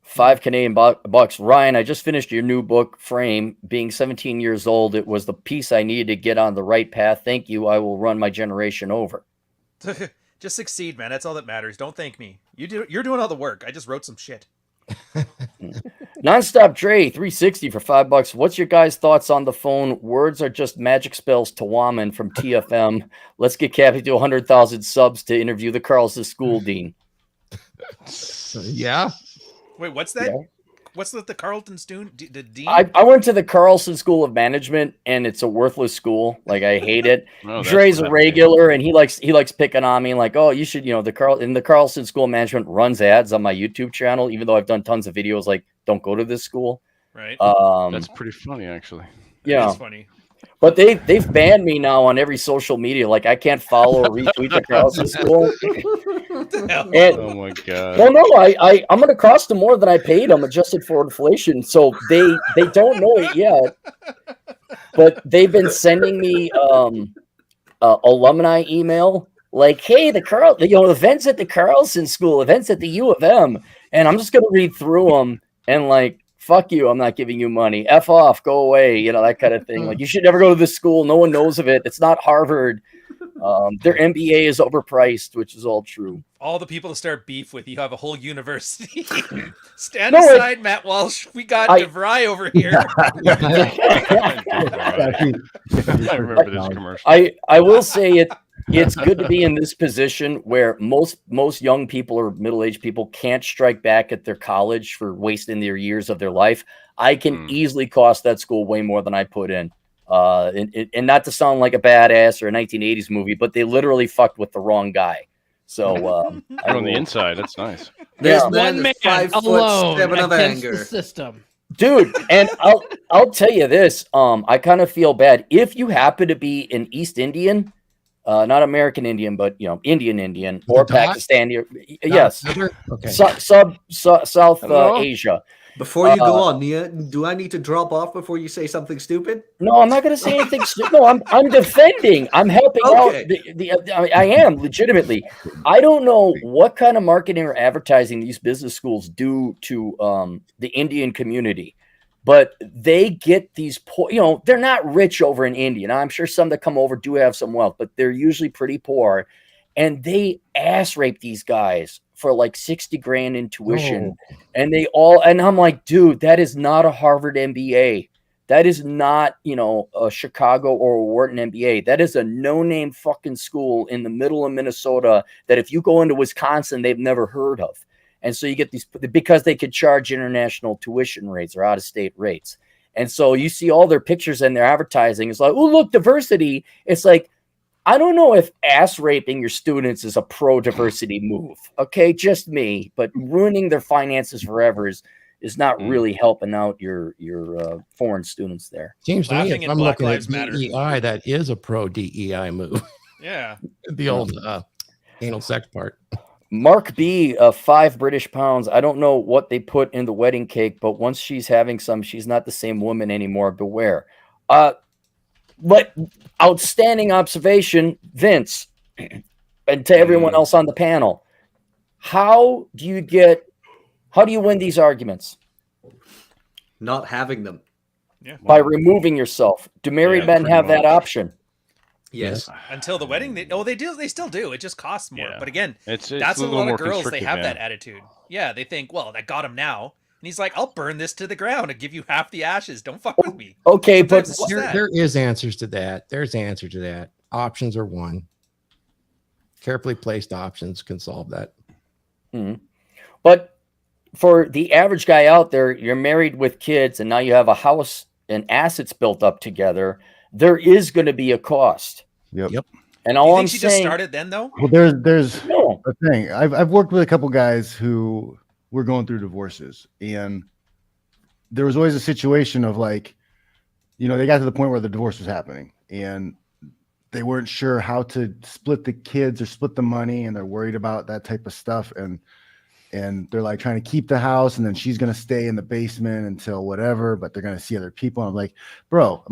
5 Canadian bucks. Ryan, I just finished your new book, Frame. Being 17 years old, it was the piece I needed to get on the right path. Thank you. I will run my generation over.
Just succeed, man. That's all that matters. Don't thank me. You're doing all the work. I just wrote some shit.
Nonstop Dre 360 for $5. What's your guys' thoughts on the phone? Words are just magic spells to Woman from TFM. Let's get Cappy to 100,000 subs to interview the Carlson school dean.
Yeah.
Wait, what's that?
Yeah.
What's the Carlton student? The dean?
I went to the Carlson School of Management, and it's a worthless school. Like, I hate it.
Oh, that's
Dre's
what
a
happened.
regular, and he likes picking on me. Like, oh, you should, the Carlson School of Management runs ads on my YouTube channel, even though I've done tons of videos like, don't go to this school.
Right.
That's pretty funny, actually.
Yeah.
It's funny.
But they've banned me now on every social media. Like, I can't follow or retweet the Carlson School.
What the hell?
And,
Oh my god.
well, no, I'm going to cost them more than I paid them, adjusted for inflation. So they don't know it yet. But they've been sending me alumni email like, hey, events at the Carlson School, events at the U of M, and I'm just going to read through them and like, fuck you, I'm not giving you money. F off, go away, that kind of thing. Like, you should never go to this school. No one knows of it. It's not Harvard. Their MBA is overpriced, which is all true.
All the people to start beef with. You have a whole university. Stand aside, Matt Walsh. We got DeVry over here.
I remember this commercial.
I will say it's good to be in this position where most young people or middle-aged people can't strike back at their college for wasting their years of their life. I can easily cost that school way more than I put in. And not to sound like a badass or a 1980s movie, but they literally fucked with the wrong guy. So
On the inside, that's nice.
This
Yeah.
man
One man
is 5 foot
alone
7 of
against the
anger.
system.
dude, and I'll tell you this. I kind of feel bad if you happen to be an East Indian, not American Indian, but Indian or
dot?
Pakistani. Yes,
Okay.
South
Hello?
Asia.
Before you go on, Nia, do I need to drop off before you say something stupid?
No, I'm not going to say anything. No, I'm defending. I'm helping
Okay.
out. I am legitimately. I don't know what kind of marketing or advertising these business schools do to the Indian community, but they get these poor. They're not rich over in India. Now, I'm sure some that come over do have some wealth, but they're usually pretty poor, and they ass rape these guys for like 60 grand in tuition. And and I'm like, dude, that is not a Harvard MBA. That is not, a Chicago or a Wharton MBA. That is a no-name fucking school in the middle of Minnesota that if you go into Wisconsin, they've never heard of. And so you get these, because they could charge international tuition rates or out-of-state rates. And so you see all their pictures and their advertising. It's like, oh, look, diversity. It's like, I don't know if ass raping your students is a pro-diversity move. Okay, just me. But ruining their finances forever is not really helping out your foreign students there.
Seems to me,
Laughing
if
at
I'm
Black
looking at
Lives Matter.
DEI, that is a pro-DEI move.
Yeah.
The old anal sex part.
Mark B, 5 British pounds. I don't know what they put in the wedding cake, but once she's having some, she's not the same woman anymore. Beware. But outstanding observation, Vince, and to everyone else on the panel. How do you win these arguments?
Not having them.
Yeah.
By removing yourself. Do married men
pretty
have that
much.
option?
Yes.
Until the wedding, they still do. It just costs more.
Yeah.
But again,
It's
that's
a
a
little
lot
more
of girls. They
constrictive,
have
man.
that attitude. Yeah, they think, well, that got him now, and he's like, I'll burn this to the ground and give you half the ashes. Don't fuck with me.
Okay, but
Sometimes it's just that.
There is answers to that. There's answer to that. Options are one. Carefully placed options can solve that.
But for the average guy out there, you're married with kids and now you have a house and assets built up together. There is going to be a cost.
Yep.
And
You
all
think
I'm
she just
saying,
started then, though?
Well, there's
no,
a thing. I've worked with a couple guys who were going through divorces, and there was always a situation of like, they got to the point where the divorce was happening, and they weren't sure how to split the kids or split the money, and they're worried about that type of stuff, and they're like trying to keep the house, and then she's gonna stay in the basement until whatever, but they're gonna see other people. And I'm like, bro,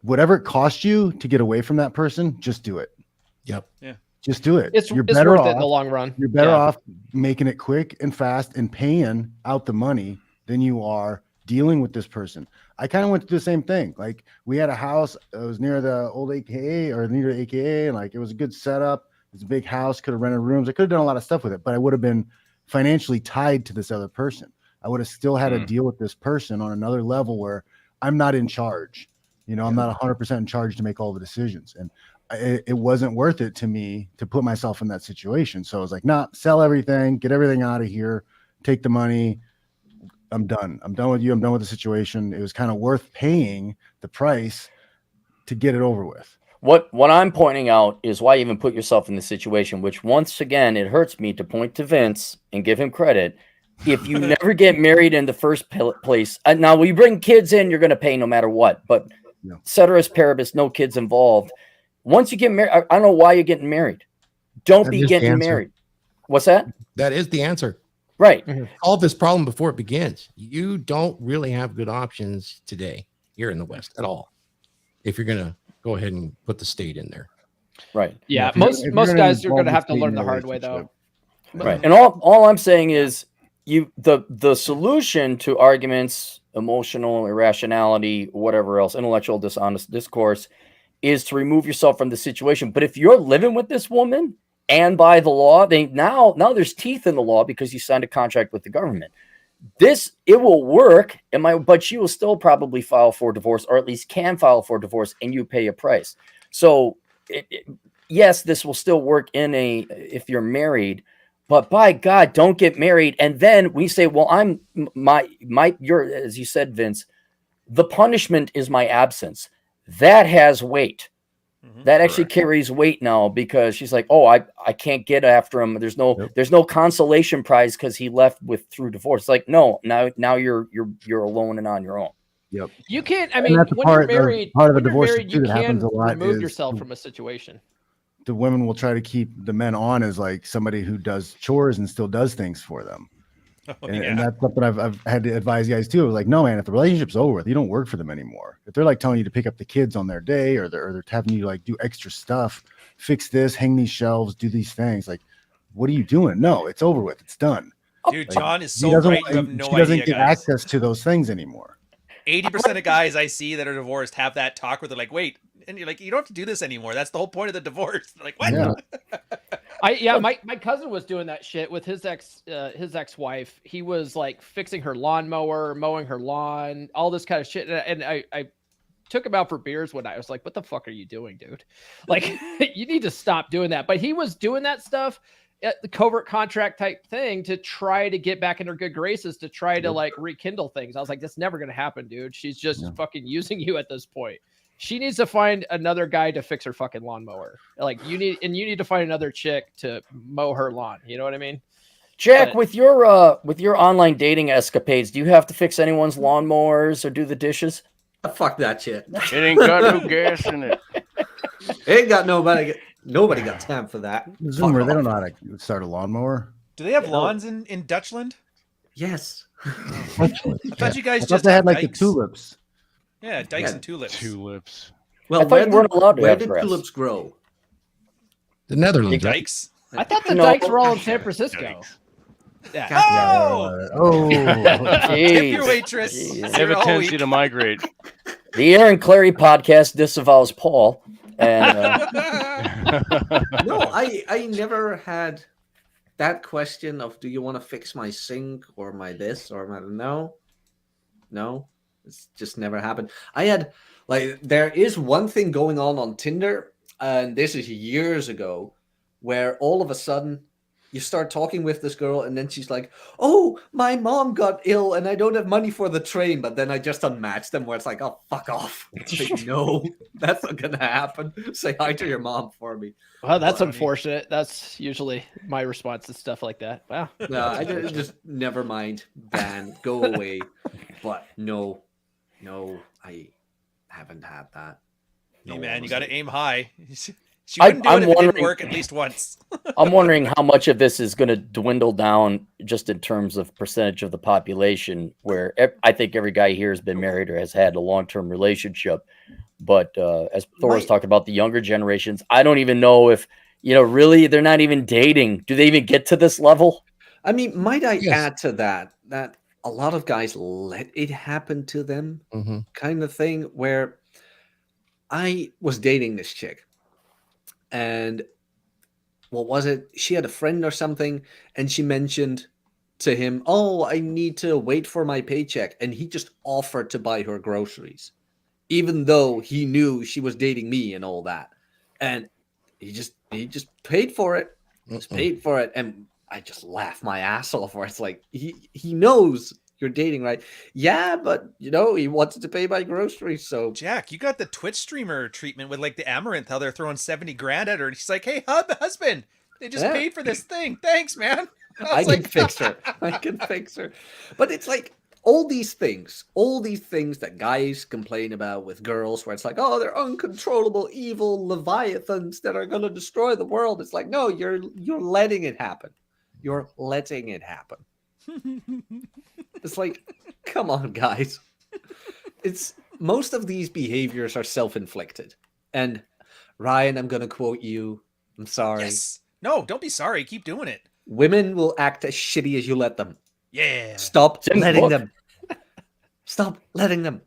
whatever it costs you to get away from that person, just do it.
Yep.
Yeah.
Just do it.
It's
You're
it's
better
worth
off.
it in the long run.
You're better
Yeah.
off making it quick and fast and paying out the money than you are dealing with this person. I kind of went through the same thing. Like we had a house, it was near the old AKA or near the AKA, and like it was a good setup. It was a big house, could have rented rooms. I could have done a lot of stuff with it, but I would have been financially tied to this other person. I would have still had to deal with this person on another level where I'm not in charge. You know, I'm not 100% in charge to make all the decisions. And it wasn't worth it to me to put myself in that situation. So I was like, nah, sell everything, get everything out of here, take the money. I'm done. I'm done with you. I'm done with the situation. It was kind of worth paying the price to get it over with.
What I'm pointing out is why you even put yourself in this situation, which once again, it hurts me to point to Vince and give him credit. If you never get married in the first place, now when you bring kids in, you're going to pay no matter what, but ceteris paribus, no kids involved. Once you get married, I don't know why you're getting married. Don't be getting married. What's that?
That is the answer.
Right.
Solve this problem before it begins. You don't really have good options today here in the West at all. If you're going to go ahead and put the state in there.
Right.
Yeah.
If
most
you're
guys are
involved
going to
with
have to
state
learn
in
the
a
hard way, though.
Right. And all I'm saying is the solution to arguments, emotional irrationality, whatever else, intellectual dishonest discourse is to remove yourself from the situation. But if you're living with this woman and by the law, now there's teeth in the law because you signed a contract with the government. It will work, but she will still probably file for divorce, or at least can file for divorce, and you pay a price. So yes, this will still work if you're married, but by God, don't get married. And then we say, well, you're, as you said, Vince, the punishment is my absence. That has weight. That actually carries weight now because she's like, oh, I can't get after him. There's no consolation prize because he left through divorce. It's like, no, now you're alone and on your own.
Yep.
You can't. I mean, when you're married,
part of a divorce
you
that happens
can
a lot
remove
is
yourself from a situation.
The women will try to keep the men on as like somebody who does chores and still does things for them. And that's something I've had to advise guys too. Like, no, man, if the relationship's over with, you don't work for them anymore. If they're like telling you to pick up the kids on their day, or they're having you like do extra stuff, fix this, hang these shelves, do these things, like, what are you doing? No, it's over with. It's done.
Dude,
Like,
John is so right. You have no
she doesn't
idea,
get
guys.
access to those things anymore.
80% of guys I see that are divorced have that talk where they're like, wait, and you're like, you don't have to do this anymore. That's the whole point of the divorce. They're like, what?
Yeah.
My cousin was doing that shit with his ex-wife. He was like fixing her lawnmower, mowing her lawn, all this kind of shit. And I took him out for beers one night. I was like, what the fuck are you doing, dude? Like, you need to stop doing that. But he was doing that stuff, the covert contract type thing, to try to get back in her good graces, to try to like rekindle things. I was like, that's never going to happen, dude. She's just fucking using you at this point. She needs to find another guy to fix her fucking lawnmower. Like, you need to find another chick to mow her lawn. You know what I mean?
Jack, with your online dating escapades, do you have to fix anyone's lawnmowers or do the dishes?
Fuck that shit.
It ain't got no gas in it.
Ain't got nobody got time for that.
Zoomer, they don't know how to start a lawnmower.
Do they have lawns in Dutchland?
Yes.
I thought you guys
I thought
just
they
had
had like
dikes.
the tulips.
Yeah, dikes and tulips.
Tulips.
Well,
I thought you weren't allowed to
where
have
did
grass.
tulips grow?
The Netherlands. right?
Dikes?
I thought the
No.
dikes were all in San Francisco.
Yikes.
Yeah.
Oh! Tip your
Jeez.
waitress.
Jeez.
They have a
All
tendency
week.
to migrate.
The Aaron Clary podcast disavows Paul. And
No, I never had that question of, do you want to fix my sink or my this or my no, it's just never happened. I had there is one thing going on Tinder, and this is years ago, where all of a sudden you start talking with this girl, and then she's like, oh, my mom got ill and I don't have money for the train. But then I just unmatched them, where it's like, oh, fuck off. Like, no, that's not gonna happen. Say hi to your mom for me.
Well, that's unfortunate. That's usually my response to stuff like that. Wow.
No, I just never mind. Ban, go away. But no, I haven't had that.
Hey, man, you got to aim high. She
I-
wouldn't do
I'm
it if it didn't
wondering-
work at least once.
I'm wondering how much of this is going to dwindle down just in terms of percentage of the population, where I think every guy here has been married or has had a long-term relationship. But as Thor's talked about the younger generations, I don't even know if really, they're not even dating. Do they even get to this level?
I mean, might I
Yes.
add to that a lot of guys let it happen to them,
Mhm.
kind of thing, where I was dating this chick, and what was it? She had a friend or something, and she mentioned to him, "Oh, I need to wait for my paycheck," and he just offered to buy her groceries, even though he knew she was dating me and all that, and he just paid for it, just
Mm-mm.
paid for it, and I just laughed my ass off. Where it's like he knows you're dating, right? Yeah, but he wanted to pay my groceries, so
Jack, you got the Twitch streamer treatment with like the Amaranth, how they're throwing 70 grand at her, and she's like, "Hey, husband, they just
Yeah.
paid for this thing. Thanks, man."
I
was
can
like,
fix her. I can fix her. But it's like all these things that guys complain about with girls, where it's like, oh, they're uncontrollable, evil leviathans that are going to destroy the world. It's like, no, you're letting it happen. You're letting it happen. It's like, come on, guys. It's most of these behaviors are self-inflicted. And Ryan, I'm going to quote you. I'm sorry.
Yes. No, don't be sorry. Keep doing it.
Women will act as shitty as you let them.
Yeah.
Stop
in the
letting
book.
them. Stop letting them.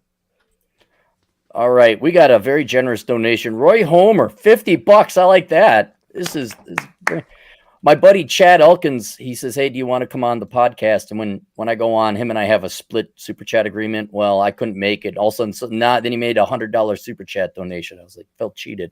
All right, we got a very generous donation. Roy Homer, $50. I like that. This is great. My buddy Chad Elkins. He says, "Hey, do you want to come on the podcast?" And when I go on, him and I have a split super chat agreement. Well, I couldn't make it. All of a sudden, then he made a $100 super chat donation. I was like, felt cheated.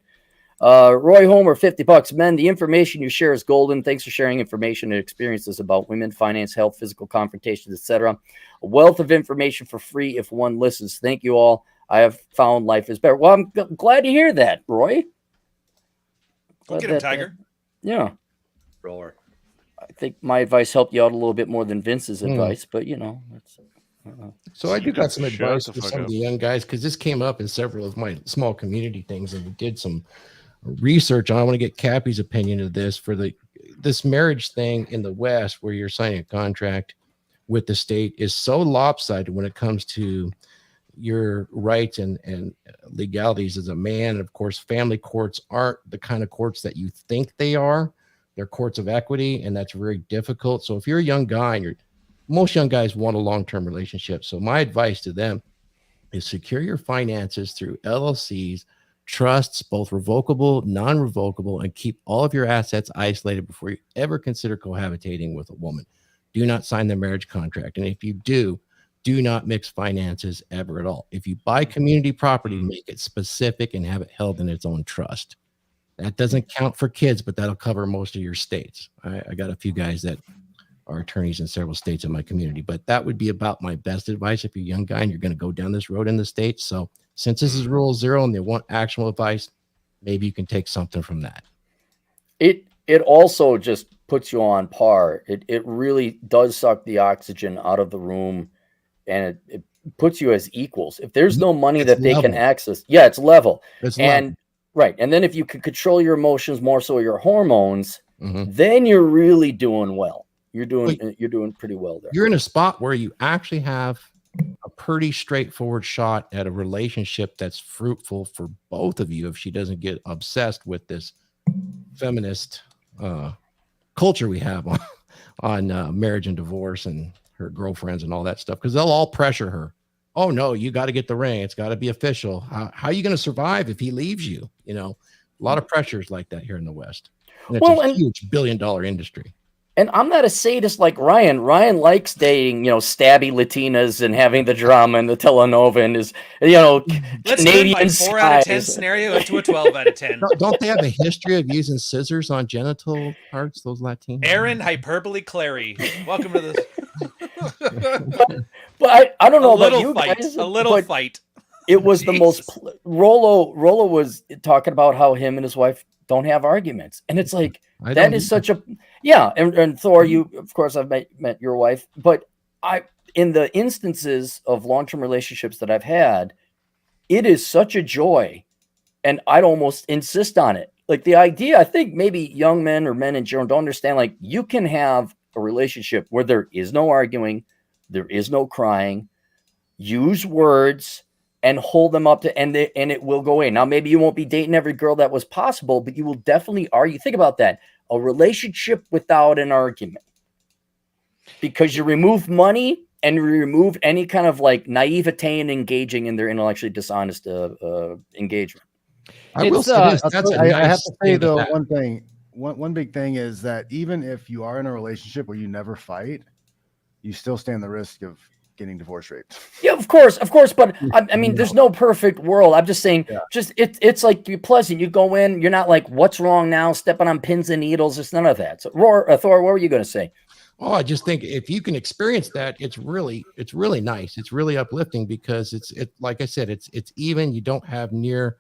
Roy Homer, $50. Men, the information you share is golden. Thanks for sharing information and experiences about women, finance, health, physical confrontations, etc. A wealth of information for free if one listens. Thank you all. I have found life is better. Well, I'm glad to hear that, Roy.
Go get him, Tiger.
Yeah.
Roar.
I think my advice helped you out a little bit more than Vince's
Mm.
advice, but that's
So I do got some
Shut
advice
the
for
fuck
some of
up.
the young guys because this came up in several of my small community things, and we did some research. I want to get Cappy's opinion of this for this marriage thing in the West, where you're signing a contract with the state, is so lopsided when it comes to your rights and legalities as a man. And of course, family courts aren't the kind of courts that you think they are. They're courts of equity, and that's very difficult. So if you're a young guy, and most young guys want a long-term relationship. So my advice to them is secure your finances through LLCs, trusts, both revocable, non-revocable, and keep all of your assets isolated before you ever consider cohabitating with a woman. Do not sign the marriage contract. And if you do not mix finances ever at all. If you buy community property, make it specific and have it held in its own trust. That doesn't count for kids, but that'll cover most of your states. I got a few guys that are attorneys in several states in my community, but that would be about my best advice if you're a young guy and you're going to go down this road in the States. So since this is rule 0 and they want actual advice, maybe you can take something from that.
It also just puts you on par. It really does suck the oxygen out of the room, and it puts you as equals. If there's no money
It's
that they can
level.
access, it's level.
It's
And right. And then if you could control your emotions more so your hormones,
level.
then you're really doing well. You're doing pretty well there.
You're in a spot where you actually have a pretty straightforward shot at a relationship that's fruitful for both of you if she doesn't get obsessed with this feminist culture we have on marriage and divorce and her girlfriends and all that stuff, because they'll all pressure her. Oh no, you got to get the ring. It's got to be official. How are you going to survive if he leaves you? A lot of pressures like that here in the West. And it's a huge $1 billion industry.
And I'm not a sadist like Ryan. Ryan likes dating, stabby Latinas and having the drama and the telenovela and is,
Let's
Canadian
turn my 4 out of 10
size.
scenario into a 12 out of 10.
Don't they have a history of using scissors on genital parts, those Latinos?
Aaron Hyperbole Clary. Welcome to this.
But I don't know about
little
you
fight.
guys.
A little
but
fight.
It was the most.
Jesus.
Rollo was talking about how him and his wife don't have arguments, and it's like that is such a And Thor, you of course I've met your wife, but in the instances of long-term relationships that I've had, it is such a joy, and I'd almost insist on it. Like the idea, I think maybe young men or men in general don't understand. Like you can have a relationship where there is no arguing, there is no crying. Use words. and hold them up to, and it will go away. Now, maybe you won't be dating every girl that was possible, but you will definitely argue. Think about that. A relationship without an argument, because you remove money and you remove any kind of like naivete and engaging in their intellectually dishonest engagement.
I will
It's,
say this.
I'll
That's
tell
a
you, I have
nice
to say
thing to
though,
have.
one thing, one big thing is that even if you are in a relationship where you never fight, you still stand the risk of getting divorce rates.
Yeah, of course. But I mean, there's no perfect world. I'm just saying, just it's like you're pleasant. You go in, you're not like, what's wrong now? Stepping on pins and needles. It's none of that. So, Thor, what were you going to say?
Oh, I just think if you can experience that, it's really nice. It's really uplifting because it's like I said, it's even. You don't have near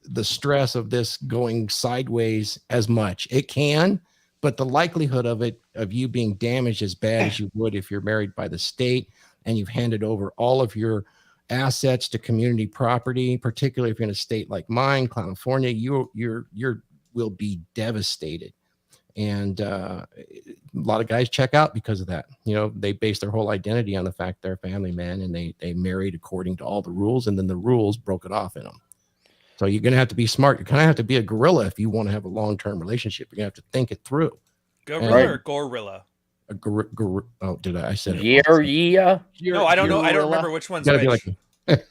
the stress of this going sideways as much. It can, but the likelihood of you being damaged as bad as you would if you're married by the state and you've handed over all of your assets to community property, particularly if you're in a state like mine, California, you will be devastated. And a lot of guys check out because of that. You know, they base their whole identity on the fact they're a family man, and they married according to all the rules, and then the rules broke it off in them. So you're going to have to be smart. You kind of have to be a gorilla if you want to have a long-term relationship. You're going to have to think it through.
Gorilla or gorilla?
Oh, did I said it?
Yeah.
No, I don't know. I don't
Gorilla.
remember which one's
Gotta be
which.
like,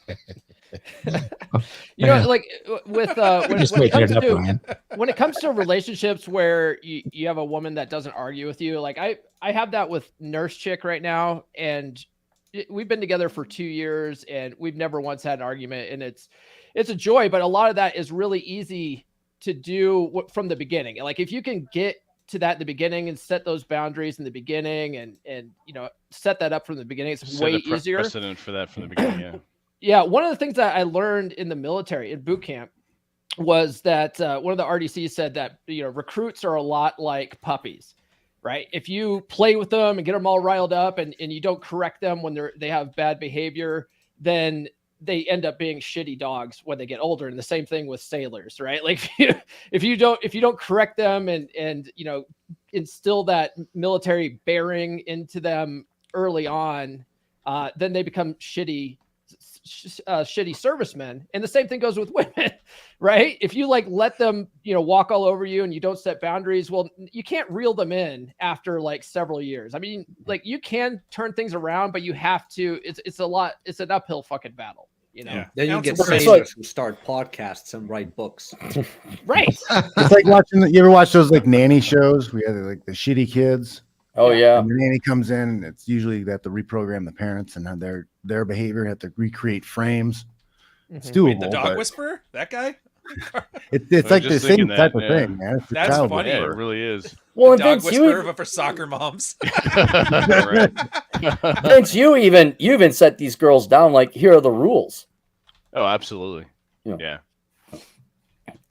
You know, like with
just
when it
making
comes
it up,
to
Ryan.
when it comes to relationships where you have a woman that doesn't argue with you, like I have that with Nurse Chick right now, and we've been together for 2 years and we've never once had an argument, and it's a joy. But a lot of that is really easy to do from the beginning. Like if you can get to that in the beginning and set those boundaries in the beginning and you know, set that up from the beginning, it's way easier.
Precedent for that from the beginning. Yeah.
Yeah, one of the things that I learned in the military in boot camp was that one of the RDCs said that, you know, recruits are a lot like puppies, right? If you play with them and get them all riled up and you don't correct them when they have bad behavior, then they end up being shitty dogs when they get older. And the same thing with sailors, right? Like if you don't correct them and you know, instill that military bearing into them early on, then they become shitty servicemen. And the same thing goes with women, right? If you like let them, you know, walk all over you and you don't set boundaries, well, you can't reel them in after like several years. I mean, like you can turn things around, but you have to, it's an uphill fucking battle, you know?
Yeah.
Then you get
Counsel
sailors who start podcasts and write books.
Right.
It's like watching. You ever watch those like nanny shows? We had like the shitty kids.
Oh yeah.
And the nanny comes in, and it's usually they have to reprogram the parents and their behavior, have to recreate frames. It's doable.
Wait, the dog
but
whisperer? That guy?
it's
I
like
was
the
just
same
thinking
type
that,
of thing, man. It's a
That's
child
funny.
Yeah, it
whisperer.
really is.
Well, and
Dog
Vince, you
whisperer, but for soccer moms.
Right.
Vince, you even set these girls down. Like, here are the rules.
Oh, absolutely.
Yeah.
Yeah.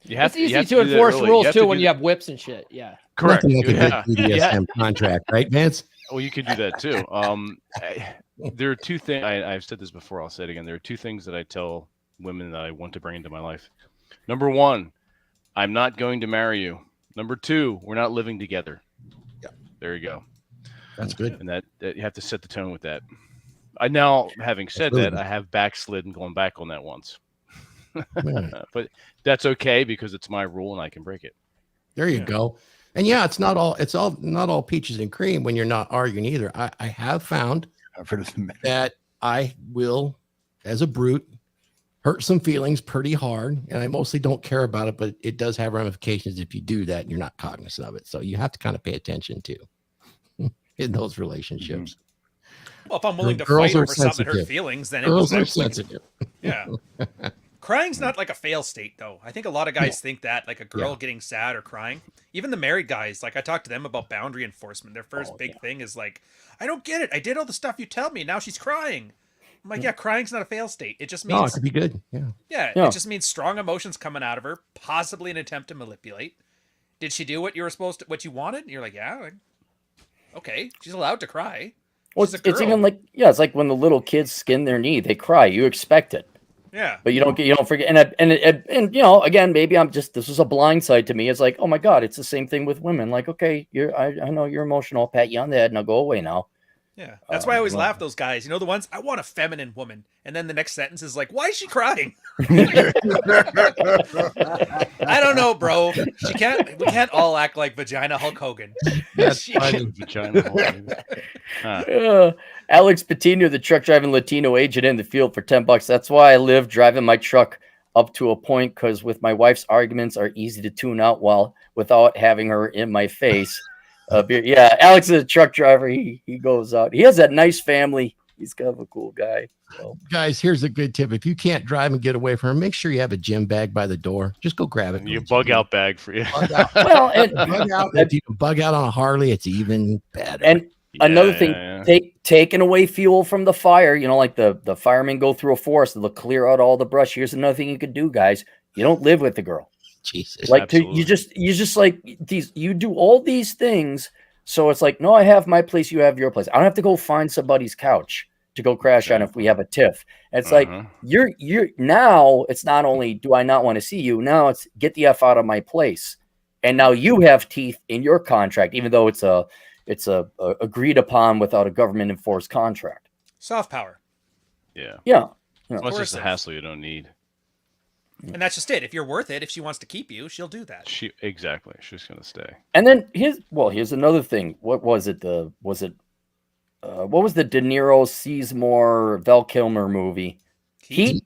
You have
It's easy
you have
to
do that
enforce
early.
rules
have
too
to
when
do
you
that-
have whips and shit. Yeah.
Correct.
Nothing like a
Yeah.
good BDSM contract, right, Vance?
Well, you could do that too. There are two things. I've said this before. I'll say it again. There are two things that I tell women that I want to bring into my life. Number one, I'm not going to marry you. Number two, we're not living together.
Yeah.
There you go.
That's good.
And that you have to set the tone with that. Now, having said
really
that,
good.
I have backslid and gone back on that once.
Yeah.
But that's okay because it's my rule and I can break it.
There you
Yeah.
go. And yeah, it's not all peaches and cream when you're not arguing either. I have found
I've heard of some-
that I will, as a brute, hurt some feelings pretty hard, and I mostly don't care about it, but it does have ramifications if you do that and you're not cognizant of it. So you have to kind of pay attention to in those relationships.
Well, if I'm willing to
Girls
fight
are
over something that hurt
sensitive.
feelings, then it
Girls are
was like,
sensitive.
yeah. Crying's not like a fail state, though. I think a lot of guys think that, like a girl getting sad or crying. Even the married guys, like I talked to them about boundary enforcement. Their first big thing is like, I don't get it. I did all the stuff you tell me. Now she's crying. I'm like, yeah, crying's not a fail state. It just
No, it
means,
could be good. Yeah.
yeah,
Yeah.
it just means strong emotions coming out of her, possibly an attempt to manipulate. Did she do what you were supposed to, what you wanted? And you're like, yeah, like, okay, she's allowed to cry.
Well,
She's a
it's
girl.
even like, yeah, it's like when the little kids skin their knee, they cry. You expect it,
Yeah.
but you don't forget. And you know, again, maybe this was a blind side to me. It's like, oh my God, it's the same thing with women. Like, okay, I know you're emotional. I'll pat you on the head and I'll go away now.
Yeah, that's why I always
well.
laugh. Those guys, the ones I want a feminine woman, and then the next sentence is like, "Why is she crying?" I don't know, bro. She can't. We can't all act like Vagina Hulk Hogan.
That's
She-
funny.
Vagina holding. Huh.
Alex Patino, the truck driving Latino agent in the field for $10. That's why I live driving my truck up to a point, because with my wife's arguments are easy to tune out without having her in my face. Yeah, Alex is a truck driver. He goes out. He has that nice family. He's kind of a cool guy. So.
Guys, here's a good tip. If you can't drive and get away from her, make sure you have a gym bag by the door. Just go grab it.
You bug out bag for you.
Bug out.
Well, and
Bug out. If you can bug out on a Harley, it's even better.
and another thing,
yeah.
taking away fuel from the fire, like the firemen go through a forest, they'll clear out all the brush. Here's another thing you could do, guys. You don't live with the girl.
Jesus.
Like you just like these, you do all these things. So it's like, no, I have my place, you have your place. I don't have to go find somebody's couch to go crash on if we have a tiff. And it's like, you're now, it's not only do I not want to see you, now it's get the F out of my place. And now you have teeth in your contract, even though it's a agreed upon without a government enforced contract.
Soft power.
Yeah.
Yeah.
Well, it's just a hassle you don't need.
And that's just it. If you're worth it, if she wants to keep you, she'll do that.
Exactly. She's gonna stay.
And then here's another thing. What was it? What was the De Niro, Sizemore, Val Kilmer movie? Heat.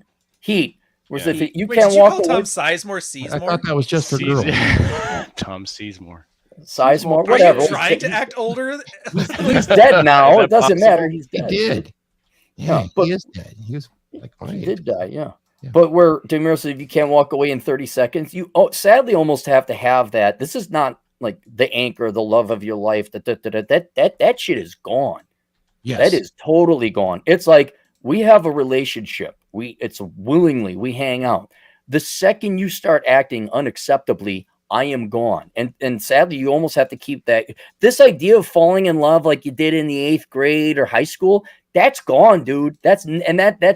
Was
Yeah.
it? You
Wait,
can't
did you
walk
call
away.
Tom Sizemore
I
Sizemore?
thought that was just for girls.
Tom Sizemore.
Sizemore,
Are
whatever.
you trying to act older?
He's dead now.
Is that
It doesn't matter.
possible?
He's
He
dead.
did. Yeah,
but-
he is dead. He was like my
He
age.
did die. Yeah.
Yeah.
But where De Niro said, if you can't walk away in 30 seconds, you sadly almost have to have that. This is not like the anchor, the love of your life. That shit is gone.
Yes.
That is totally gone. It's like we have a relationship. It's willingly we hang out. The second you start acting unacceptably, I am gone. And sadly, you almost have to keep that. This idea of falling in love like you did in the 8th grade or high school, that's gone, dude. That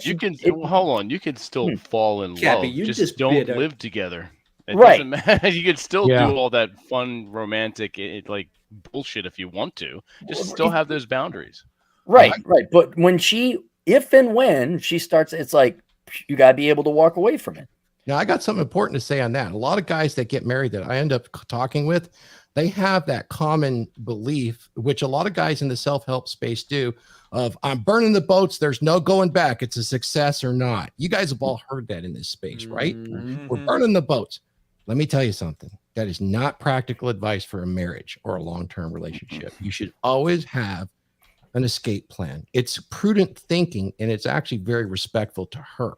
You can hold on. You can still fall in
Cappy,
love.
you
Just
just
don't
bit a-
live together. It
Right.
doesn't matter. You can still
Yeah.
do all that fun, romantic, like bullshit if you want to. Just still have those boundaries.
Right. But if and when she starts, it's like you got to be able to walk away from it.
Now, I got something important to say on that. A lot of guys that get married that I end up talking with, they have that common belief, which a lot of guys in the self-help space do, of I'm burning the boats. There's no going back. It's a success or not. You guys have all heard that in this space, right?
Mhm.
We're burning the boats. Let me tell you something. That is not practical advice for a marriage or a long-term relationship. You should always have an escape plan. It's prudent thinking, and it's actually very respectful to her,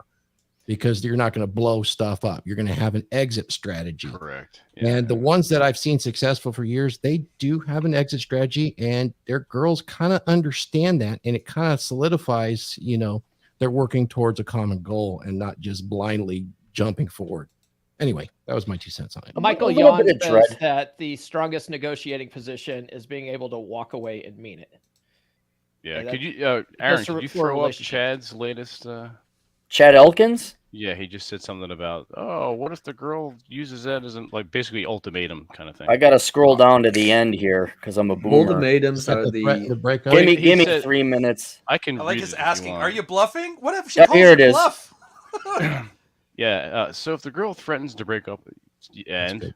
because you're not going to blow stuff up. You're going to have an exit strategy.
Correct.
And the ones that I've seen successful for years, they do have an exit strategy, and their girls kind of understand that, and it kind of solidifies, they're working towards a common goal and not just blindly jumping forward. Anyway, that was my 2 cents on it.
Michael
A little
Yon
bit of
says
dread.
that the strongest negotiating position is being able to walk away and mean it.
Yeah.
that-
Could you, Aaron?
for-
Could you
for a
throw up
relationship.
Chad's latest?
Chad Elkins?
Yeah, he just said something about, what if the girl uses that as like basically ultimatum kind of thing.
I got to scroll down to the end here because I'm a boomer.
Ultimatums
Is that
are
the threat
the
to break up?
Wait,
Give
he
me
said-
3 minutes.
I can.
I like
read
his
it if you
asking,
want.
"Are you bluffing? What if she
Yeah,
calls
here
you
it is.
bluff?"
Yeah. So if the girl threatens to break up, and
good.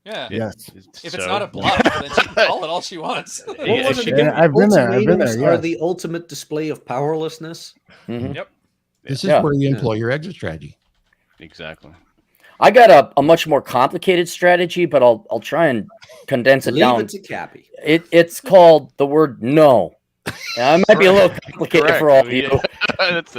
Yeah.
Yes.
If it's not a bluff, then she can call it all she wants.
What was it
she
again?
I've been there.
Ultimatums are
Yes.
the ultimate display of powerlessness.
Mhm.
Yep.
This is
Yeah.
where you employ your exit strategy.
Exactly.
I got a much more complicated strategy, but I'll try and condense it
Leave
down.
it to Cappy.
It's called the word no. Now, it might be a little complicated for all of you.
That's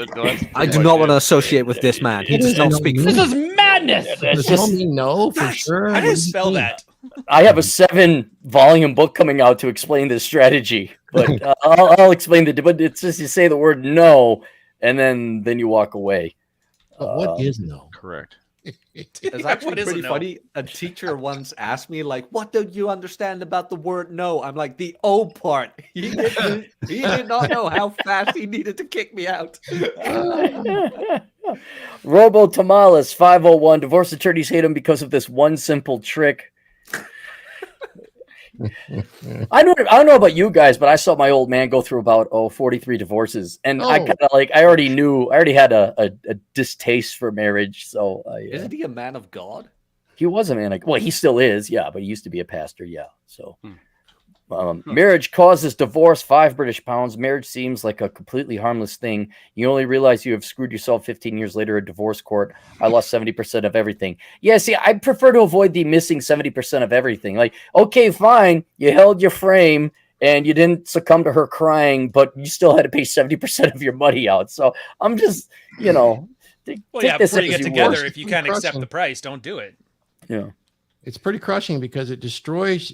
I do not want to associate with this man. He does not speak for
This
me.
is madness.
Does
just-
it mean no for sure?
How
What
do you
does it
spell
mean?
that?
I have a 7-volume book coming out to explain this strategy, but I'll explain but it's just you say the word no, and then you walk away.
But what is no?
Correct.
It's actually
What is a
pretty
no?
funny. A teacher once asked me, like, what don't you understand about the word no? I'm like, the O part. He did not know how fast he needed to kick me out.
Robo Tamales 501. Divorce attorneys hate him because of this one simple trick. I don't know about you guys, but I saw my old man go through about 43 divorces, and I
Oh.
kind of like I already had a distaste for marriage. So
Isn't he a man of God?
he was a man. Well, he still is, yeah, but he used to be a pastor, yeah. So marriage causes divorce, £5 British. Marriage seems like a completely harmless thing. You only realize you have screwed yourself 15 years later at divorce court. I lost 70% of everything. Yeah, see, I prefer to avoid the missing 70% of everything. Like, okay, fine, you held your frame and you didn't succumb to her crying, but you still had to pay 70% of your money out. So I'm just,
Well,
take
yeah,
this
before you
as
get
you
together,
wish.
if you can't accept
Crushing.
the price, don't do it.
Yeah.
It's pretty crushing because it destroys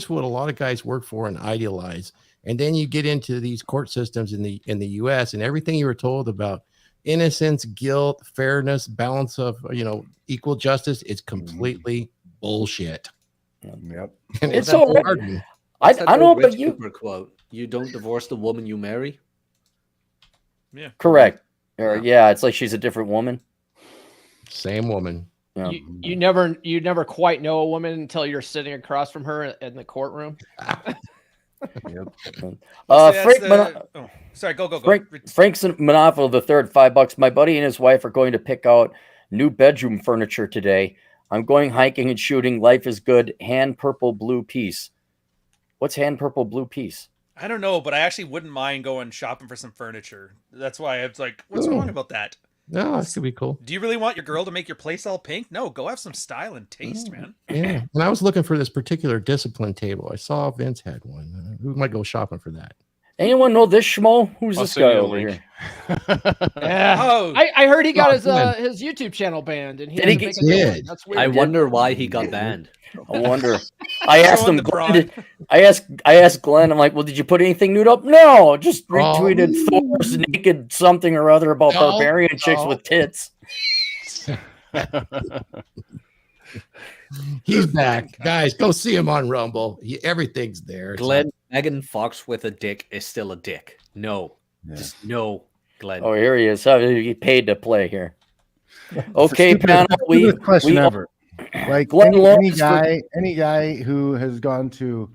what a lot of guys work for and idealize. And then you get into these court systems in the US, and everything you were told about innocence, guilt, fairness, balance of equal justice, it's completely bullshit.
Yep.
And
It's
that
all right.
hardened.
I
That's that
know
old
about
Rich
you.
Cooper quote. You don't divorce the woman you marry.
Yeah.
Correct. Or yeah, it's like she's a different woman.
Same woman.
Yeah.
You never quite know a woman until you're sitting across from her in the courtroom.
Sorry, go.
Frank's Monopoly the third, $5. My buddy and his wife are going to pick out new bedroom furniture today. I'm going hiking and shooting. Life is good. Hand purple blue piece. What's hand purple blue piece?
I don't know, but I actually wouldn't mind going shopping for some furniture. That's why I was like, what's wrong about that?
No, that could be cool.
Do you really want your girl to make your place all pink? No, go have some style and taste, man.
Yeah. And I was looking for this particular discipline table. I saw Vince had one. Who might go shopping for that?
Anyone know this schmo? Who's
I'll
this
send
guy
you a
over
link.
here?
Yeah.
Oh,
I heard he got
Oh,
his YouTube channel banned, and he
Did
had
he
to
get-
make a new one.
Did.
That's weird.
I wonder why he got banned.
I wonder. I asked
showing
him.
the
Glenn,
broad.
I asked Glenn. I'm like, well, did you put anything nude up? No, just retweeted
Oh.
Thor's naked something or other about
No,
barbarian chicks
no.
with tits.
He's back. Guys, go see him on Rumble. Everything's there. It's
Glenn, Megan Fox with a dick is still a dick. No.
Yeah.
Just no, Glenn.
Oh, here he is. He paid to play here. Okay,
Stupid-
panel.
stupidest question
we
ever. Like
Glenn
any
Lawrence
any guy who has gone to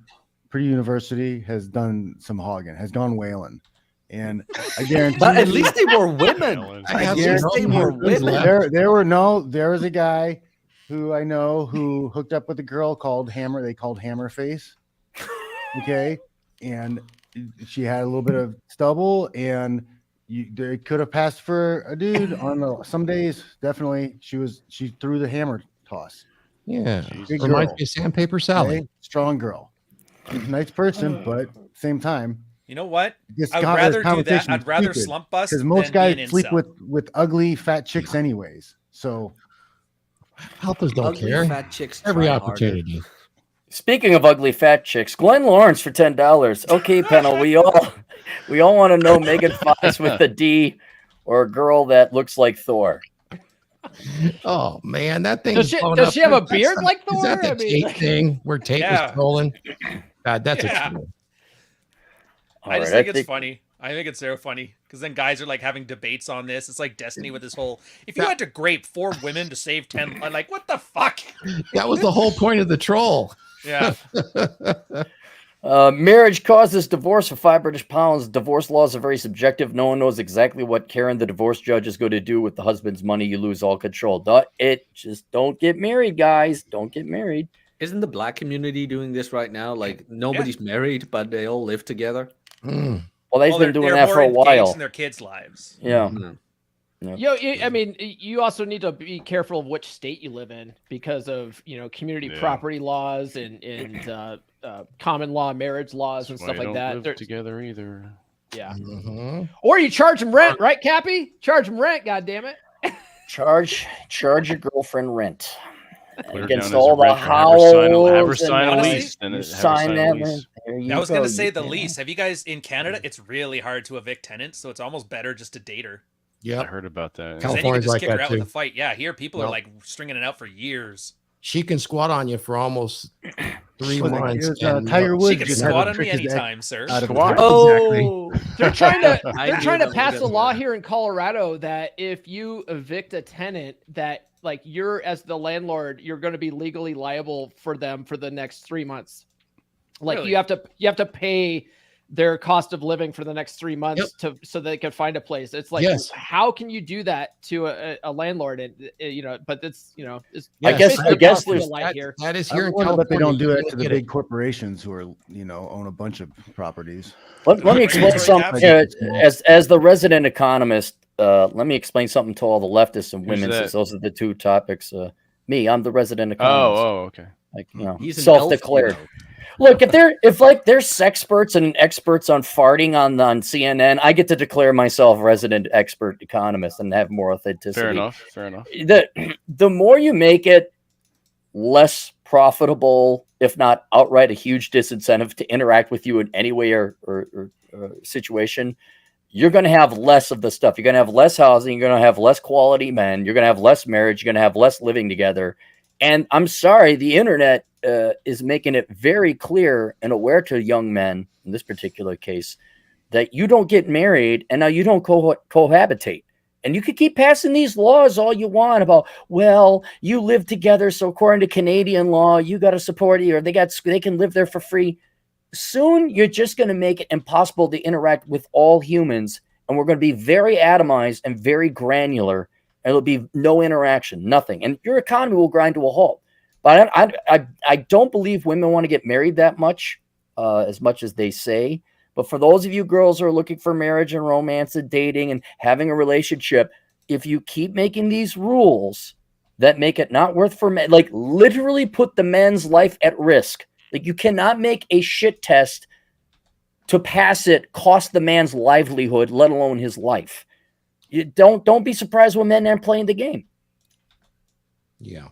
Purdue University has done some hogging, has gone whaling, and I guarantee.
But at least they were women.
I have
guarantee
some
they were
husbands
women.
left.
there was a guy who I know who hooked up with a girl called Hammer. They called Hammer Face. Okay, and she had a little bit of stubble, and they could have passed for a dude on some days. Definitely, she threw the hammer toss.
Yeah.
Big
Reminds
girl.
me of Sandpaper Sally.
Okay? Strong girl. She's a nice person, but same time,
You know what?
this
I'd rather do that.
conversation
I'd
is
rather
stupid,
slump bust
because most
than be
guys
an
sleep
incel.
with ugly fat chicks anyways. So
Helpers don't
Ugly
care.
fat chicks
Every
try harder.
opportunity.
Speaking of ugly fat chicks, Glenn Lawrence for $10. Okay, panel. We all want to know Megan Fox with the D or a girl that looks like Thor.
Oh man, that thing.
Does she have a beard like
Is that
Thor?
the Tate thing where Tate
Yeah.
was trolling? God, that's
Yeah.
extreme.
I just
All right,
think it's funny. I think it's so funny because then guys are like having debates on this. It's like Destiny with this whole. If you had to grape 4 women to save 10, I'm like, what the fuck?
That was the whole point of the troll.
Yeah.
Marriage causes divorce for £5 British. Divorce laws are very subjective. No one knows exactly what Karen, the divorce judge, is going to do with the husband's money. You lose all control. Just don't get married, guys. Don't get married.
Isn't the black community doing this right now? Like nobody's married, but they all live together.
Mm.
Well, they've been doing that for a
more engaged
while.
in their kids' lives.
Yeah.
Mm.
I mean, you also need to be careful of which state you live in because of community property laws and common law marriage laws and stuff like that.
Live together either.
Yeah.
Mhm.
Or you charge them rent, right, Cappy? Charge them rent, goddammit.
Charge your girlfriend rent.
Put her
Against
down as
all
a
the
renter, have her sign a
howls and
lease. Then
you
have her
sign
sign a
that.
lease.
There you
I was
go.
gonna say the
Yeah.
lease. Have you guys in Canada? It's really hard to evict tenants, so it's almost better just to date her.
I
Yep.
heard about that.
'Cause then you can
California's
just
like
kick her
that
out with a
too.
fight. Yeah, here people are
Well-
like stringing it out for years.
She can squat on you for almost 3
Was it-
months.
it was,
and,
Tiger Woods
She can
just had
squat
to
on
trick
me
his ex
anytime, sir.
out of his
Squat.
house.
Oh, they're trying to
I
they're
knew
trying to
that was
pass a
gonna
law
happen.
here in Colorado that if you evict a tenant, that like you're as the landlord, you're going to be legally liable for them for the next 3 months. Like
Really?
you have to pay their cost of living for the next 3 months so they can find a place. It's like,
Yes.
how can you do that to a landlord? And but it's, it's
I guess
there's
that is
I
here in
wonder,
California.
but they don't do
You
it
can't
to the
get
big corporations who are, own a bunch of properties.
Let me explain
Regulatory
something
caps?
as the resident economist. Let me explain something to all the leftists and
Who's
women,
that?
since those are the two topics. I'm the resident economist.
Oh, okay.
Like,
He's an
self-declared.
elf,
Look, if there's sexperts and experts on farting on CNN, I get to declare myself resident expert economist and have more authenticity.
Fair enough. Fair enough.
The more you make it less profitable, if not outright a huge disincentive to interact with you in any way or situation, you're going to have less of the stuff. You're going to have less housing. You're going to have less quality men. You're going to have less marriage. You're going to have less living together. And I'm sorry, the internet is making it very clear and aware to young men in this particular case that you don't get married and now you don't cohabitate. And you could keep passing these laws all you want about, well, you live together, so according to Canadian law, you got to support it, or they can live there for free. Soon you're just going to make it impossible to interact with all humans, and we're going to be very atomized and very granular, and it'll be no interaction, nothing, and your economy will grind to a halt. But I don't believe women want to get married that much as they say. But for those of you girls who are looking for marriage and romance and dating and having a relationship, if you keep making these rules that make it not worth for men, like literally put the man's life at risk. Like, you cannot make a shit test to pass it cost the man's livelihood, let alone his life. You don't be surprised when men aren't playing the game.
Yeah,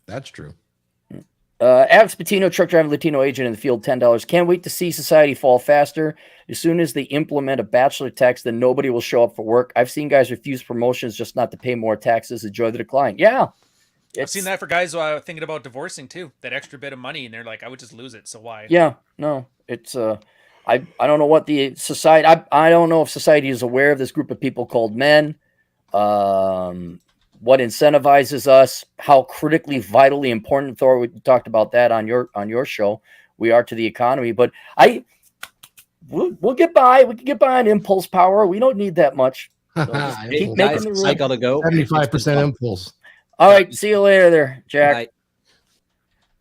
that's true.
Alex Patino, truck driver, Latino agent in the field, $10. Can't wait to see society fall faster. As soon as they implement a bachelor tax, then nobody will show up for work. I've seen guys refuse promotions just not to pay more taxes. Enjoy the decline. Yeah.
I've seen that for guys who are thinking about divorcing too. That extra bit of money, and they're like, I would just lose it. So why?
Yeah, no, it's I don't know what the society. I don't know if society is aware of this group of people called men. What incentivizes us? How critically, vitally important. Thor, we talked about that on your show. We are to the economy, but we'll get by. We can get by on impulse power. We don't need that much. So just keep making the rules.
I gotta go.
75% impulse.
All right, see you later, there, Jack.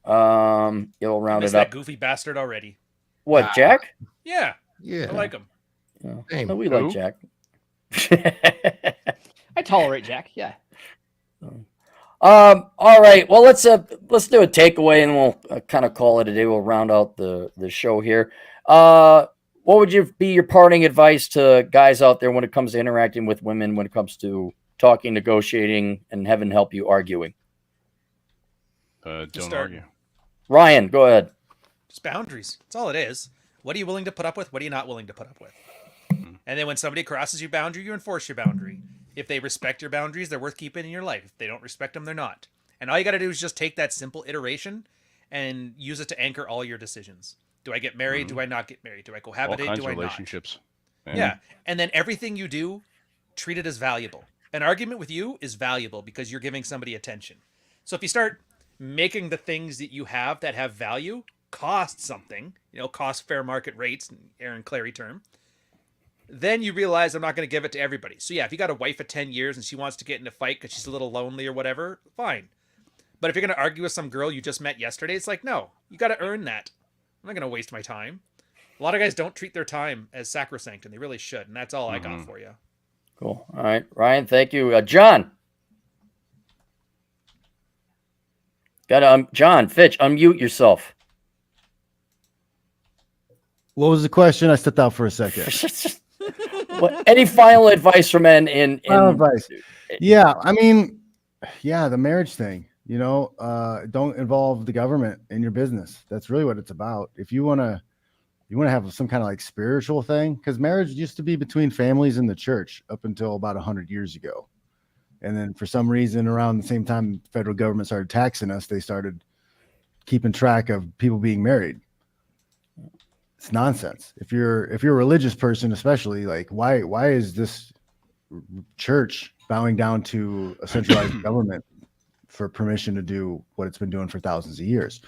Bye.
You'll round
Miss
it up.
that goofy bastard already.
What, Jack?
Yeah,
Yeah,
I like him.
Same.
No, we
Who?
like Jack.
I tolerate Jack. Yeah.
All right. Well, let's do a takeaway and we'll kind of call it a day. We'll round out the show here. What would be your parting advice to guys out there when it comes to interacting with women, when it comes to talking, negotiating, and heaven help you arguing?
Don't
start.
argue.
Ryan, go ahead.
Just boundaries. That's all it is. What are you willing to put up with? What are you not willing to put up with? And then when somebody crosses your boundary, you enforce your boundary. If they respect your boundaries, they're worth keeping in your life. If they don't respect them, they're not. And all you got to do is just take that simple iteration and use it to anchor all your decisions. Do I get married? Do I not get married? Do I
All
cohabitate?
kinds
Do
of
I not?
relationships.
Yeah. And then everything you do, treat it as valuable. An argument with you is valuable because you're giving somebody attention. So if you start making the things that you have that have value cost something, cost fair market rates, Aaron Clary term, then you realize I'm not going to give it to everybody. So yeah, if you got a wife of 10 years and she wants to get in a fight because she's a little lonely or whatever, fine. But if you're going to argue with some girl you just met yesterday, it's like, no, you got to earn that. I'm not going to waste my time. A lot of guys don't treat their time as sacrosanct, and they really should. And that's all I got for you.
Cool. All right, Ryan, thank you. John. John Fitch, unmute yourself.
What was the question? I stepped out for a second.
Any final advice for men in
Final advice? Yeah, I mean, the marriage thing. Don't involve the government in your business. That's really what it's about. If you want to have some kind of like spiritual thing, because marriage used to be between families and the church up until about 100 years ago. And then for some reason, around the same time the federal government started taxing us, they started keeping track of people being married. It's nonsense. If you're a religious person, especially, like why is this church bowing down to a centralized government for permission to do what it's been doing for thousands of years?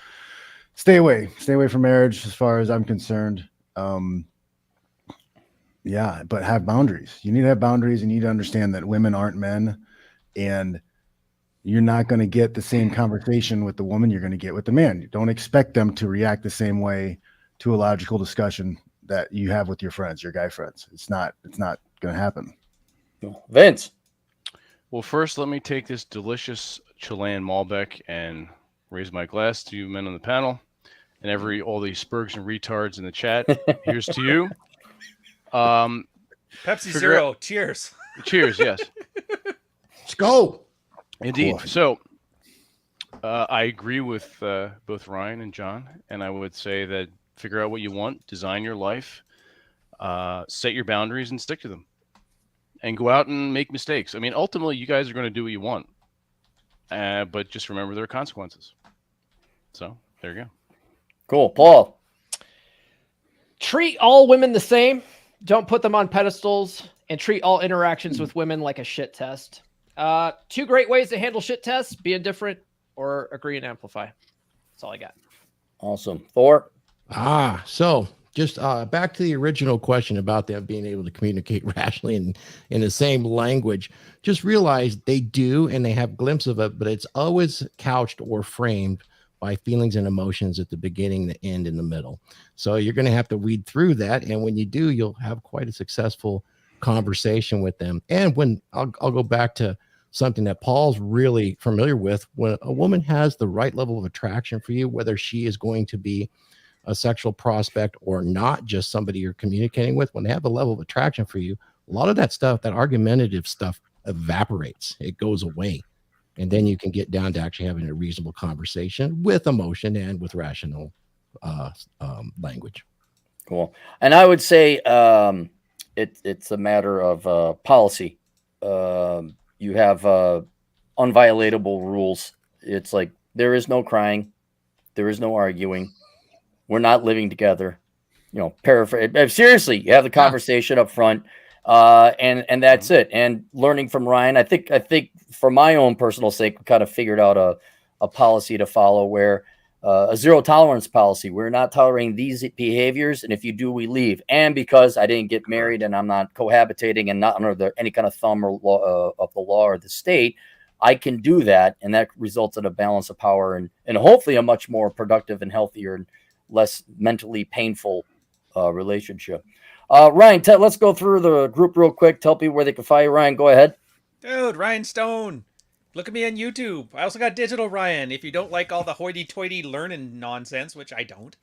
stay away from marriage as far as I'm concerned. Yeah, but have boundaries. You need to have boundaries, and you need to understand that women aren't men, and you're not going to get the same conversation with the woman you're going to get with the man. You don't expect them to react the same way to a logical discussion that you have with your friends, your guy friends. It's not going to happen.
Vince.
Well, first, let me take this delicious Chilean Malbec and raise my glass to you men on the panel and all these spurgs and retards in the chat. Here's to you.
Pepsi Zero. Cheers.
Cheers. Yes.
Let's go.
Indeed.
Cool.
So I agree with both Ryan and John, and I would say that figure out what you want, design your life, set your boundaries, and stick to them. And go out and make mistakes. I mean, ultimately, you guys are going to do what you want, but just remember there are consequences. So there you go.
Cool. Paul.
Treat all women the same. Don't put them on pedestals, and treat all interactions with women like a shit test. 2 great ways to handle shit tests: be indifferent or agree and amplify. That's all I got.
Awesome. Thor.
So just back to the original question about them being able to communicate rationally and in the same language. Just realize they do, and they have glimpses of it, but it's always couched or framed by feelings and emotions at the beginning, the end, and the middle. So you're going to have to weed through that. And when you do, you'll have quite a successful conversation with them. And when I'll go back to something that Paul's really familiar with, when a woman has the right level of attraction for you, whether she is going to be a sexual prospect or not, just somebody you're communicating with, when they have a level of attraction for you, a lot of that stuff, that argumentative stuff, evaporates. It goes away. And then you can get down to actually having a reasonable conversation with emotion and with rational language.
Cool. And I would say it's a matter of policy. You have unviolatable rules. It's like there is no crying, there is no arguing. We're not living together. You know, paraphrase. Seriously, you have the conversation up front, and that's it. And learning from Ryan, I think for my own personal sake, we kind of figured out a policy to follow where a zero tolerance policy. We're not tolerating these behaviors, and if you do, we leave. And because I didn't get married and I'm not cohabitating and not under any kind of thumb or law, of the law or the state, I can do that, and that results in a balance of power and hopefully a much more productive and healthier and less mentally painful relationship. Ryan, let's go through the group real quick. Tell people where they can find you. Ryan, go ahead.
Dude, Ryan Stone. Look at me on YouTube. I also got Digital Ryan. If you don't like all the hoity-toity learning nonsense, which I don't,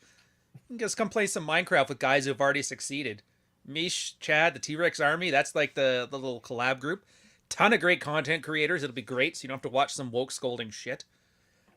just come play some Minecraft with guys who've already succeeded. Mish, Chad, the T-Rex Army, that's like the little collab group. Ton of great content creators. It'll be great, so you don't have to watch some woke scolding shit.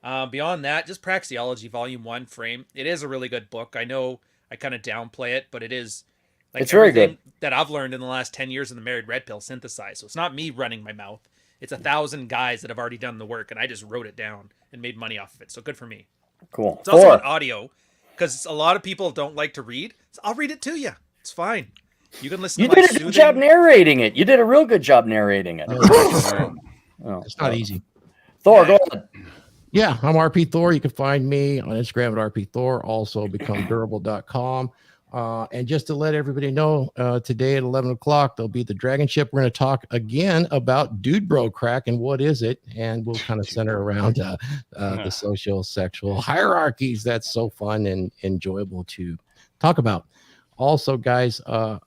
Beyond that, just Praxeology Volume 1 frame. It is a really good book. I know I kind of downplay it, but it is like
it's very good
that I've learned in the last 10 years in the Married Red Pill synthesized. So it's not me running my mouth. It's 1,000 guys that have already done the work, and I just wrote it down and made money off of it. So good for me.
Cool.
It's also on audio because a lot of people don't like to read. So I'll read it to you. It's fine. You can listen.
You
to my
did a good job narrating it. You did a real good job narrating it.
It's not easy.
Thor, go ahead.
Yeah, I'm RP Thor. You can find me on Instagram at RP Thor. Also, becomedurable.com. And just to let everybody know, today at 11 o'clock, there'll be the Dragon Ship. We're going to talk again about dude bro crack and what is it. And we'll kind of center around the social sexual hierarchies. That's so fun and enjoyable to talk about. Also, guys, I'm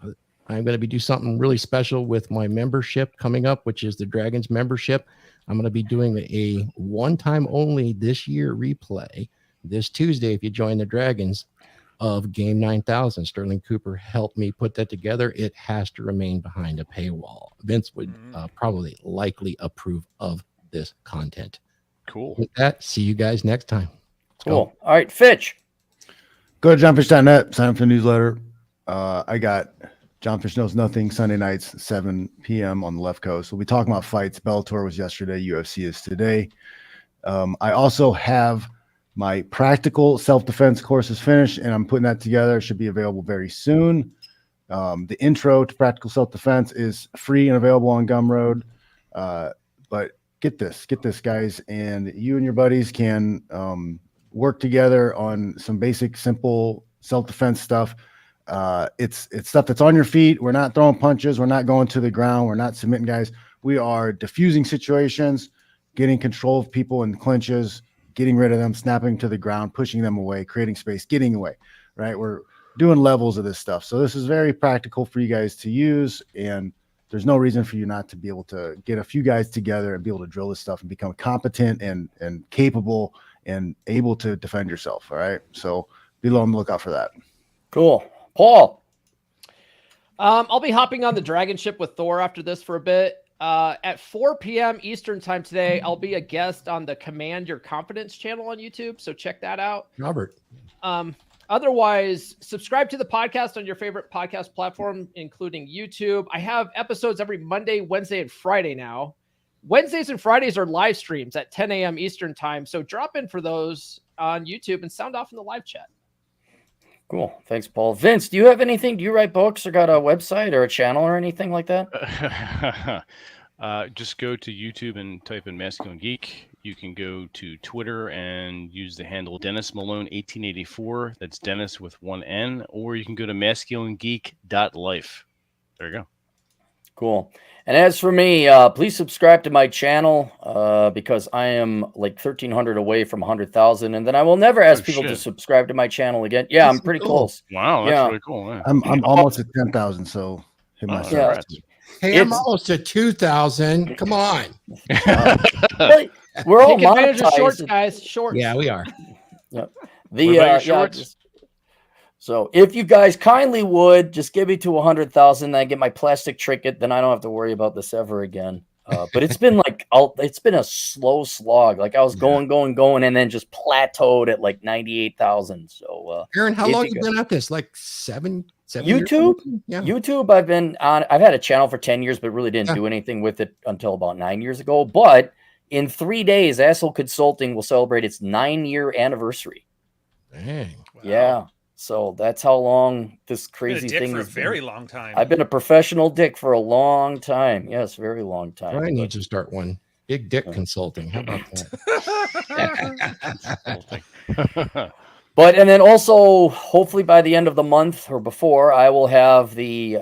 going to be doing something really special with my membership coming up, which is the Dragons membership. I'm going to be doing a one-time only this year replay this Tuesday if you join the Dragons of Game 9000. Sterling Cooper helped me put that together. It has to remain behind a paywall. Vince would probably likely approve of this content.
Cool.
With that, see you guys next time.
Cool. All right, Fitch.
Go to johnfish.net, sign up for the newsletter. I got John Fish Knows Nothing Sunday nights, 7 p.m. on the left coast. We'll be talking about fights. Bellator was yesterday. UFC is today. I also have my practical self-defense course is finished, and I'm putting that together. It should be available very soon. The intro to practical self-defense is free and available on Gumroad. But get this, guys, and you and your buddies can work together on some basic, simple self-defense stuff. It's stuff that's on your feet. We're not throwing punches. We're not going to the ground. We're not submitting guys. We are diffusing situations, getting control of people in clinches, getting rid of them, snapping to the ground, pushing them away, creating space, getting away, right? We're doing levels of this stuff. So this is very practical for you guys to use, and there's no reason for you not to be able to get a few guys together and be able to drill this stuff and become competent and capable and able to defend yourself. All right. So be on the lookout for that.
Cool. Paul.
I'll be hopping on the dragon ship with Thor after this for a bit. At 4 p.m. Eastern time today, I'll be a guest on the Command Your Confidence channel on YouTube. So check that out.
Robert.
Otherwise, subscribe to the podcast on your favorite podcast platform, including YouTube. I have episodes every Monday, Wednesday, and Friday now. Wednesdays and Fridays are live streams at 10 a.m. Eastern time. So drop in for those on YouTube and sound off in the live chat.
Cool. Thanks, Paul. Vince, do you have anything? Do you write books or got a website or a channel or anything like that?
Just go to YouTube and type in Masculine Geek. You can go to Twitter and use the handle Dennis Malone 1884. That's Dennis with one N. Or you can go to masculinegeek.life. There you go.
Cool. And as for me, please subscribe to my channel because I am like 1,300 away from 100,000, and then I will never ask people to subscribe to my channel again. Yeah, I'm pretty close.
Wow, that's really cool. Man.
I'm almost at 10,000, so hit my
Hey, I'm almost at 2,000. Come on.
We're all
monetized. Shorts, guys. Shorts.
Yeah, we are.
Yeah. Shorts? So if you guys kindly would just give me to 100,000, I get my plastic trinket, then I don't have to worry about this ever again. But it's been it's been a slow slog. Like I was going, and then just plateaued at like 98,000. So,
Aaron, how long have you been at this? Like seven
YouTube?
Years? Yeah.
YouTube, I've been on. I've had a channel for 10 years, but really didn't do anything with it until about 9 years ago. But in 3 days, Asshole Consulting will celebrate its 9-year anniversary.
Dang.
Wow. Yeah. So that's how long this crazy thing
for a
has
very
been.
long time.
I've been a professional dick for a long time. Yes, very long time.
I need to start one. Big Dick Consulting. How about that?
And then also, hopefully by the end of the month or before, I will have the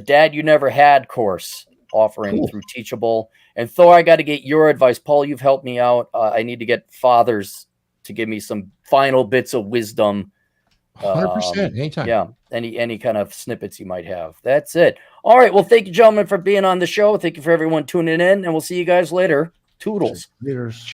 Dad You Never Had course offering through Teachable. And Thor, I got to get your advice. Paul, you've helped me out. I need to get fathers to give me some final bits of wisdom.
100%. Anytime.
Yeah. Any kind of snippets you might have. That's it. All right. Well, thank you, gentlemen, for being on the show. Thank you for everyone tuning in, and we'll see you guys later. Toodles.
Cheers.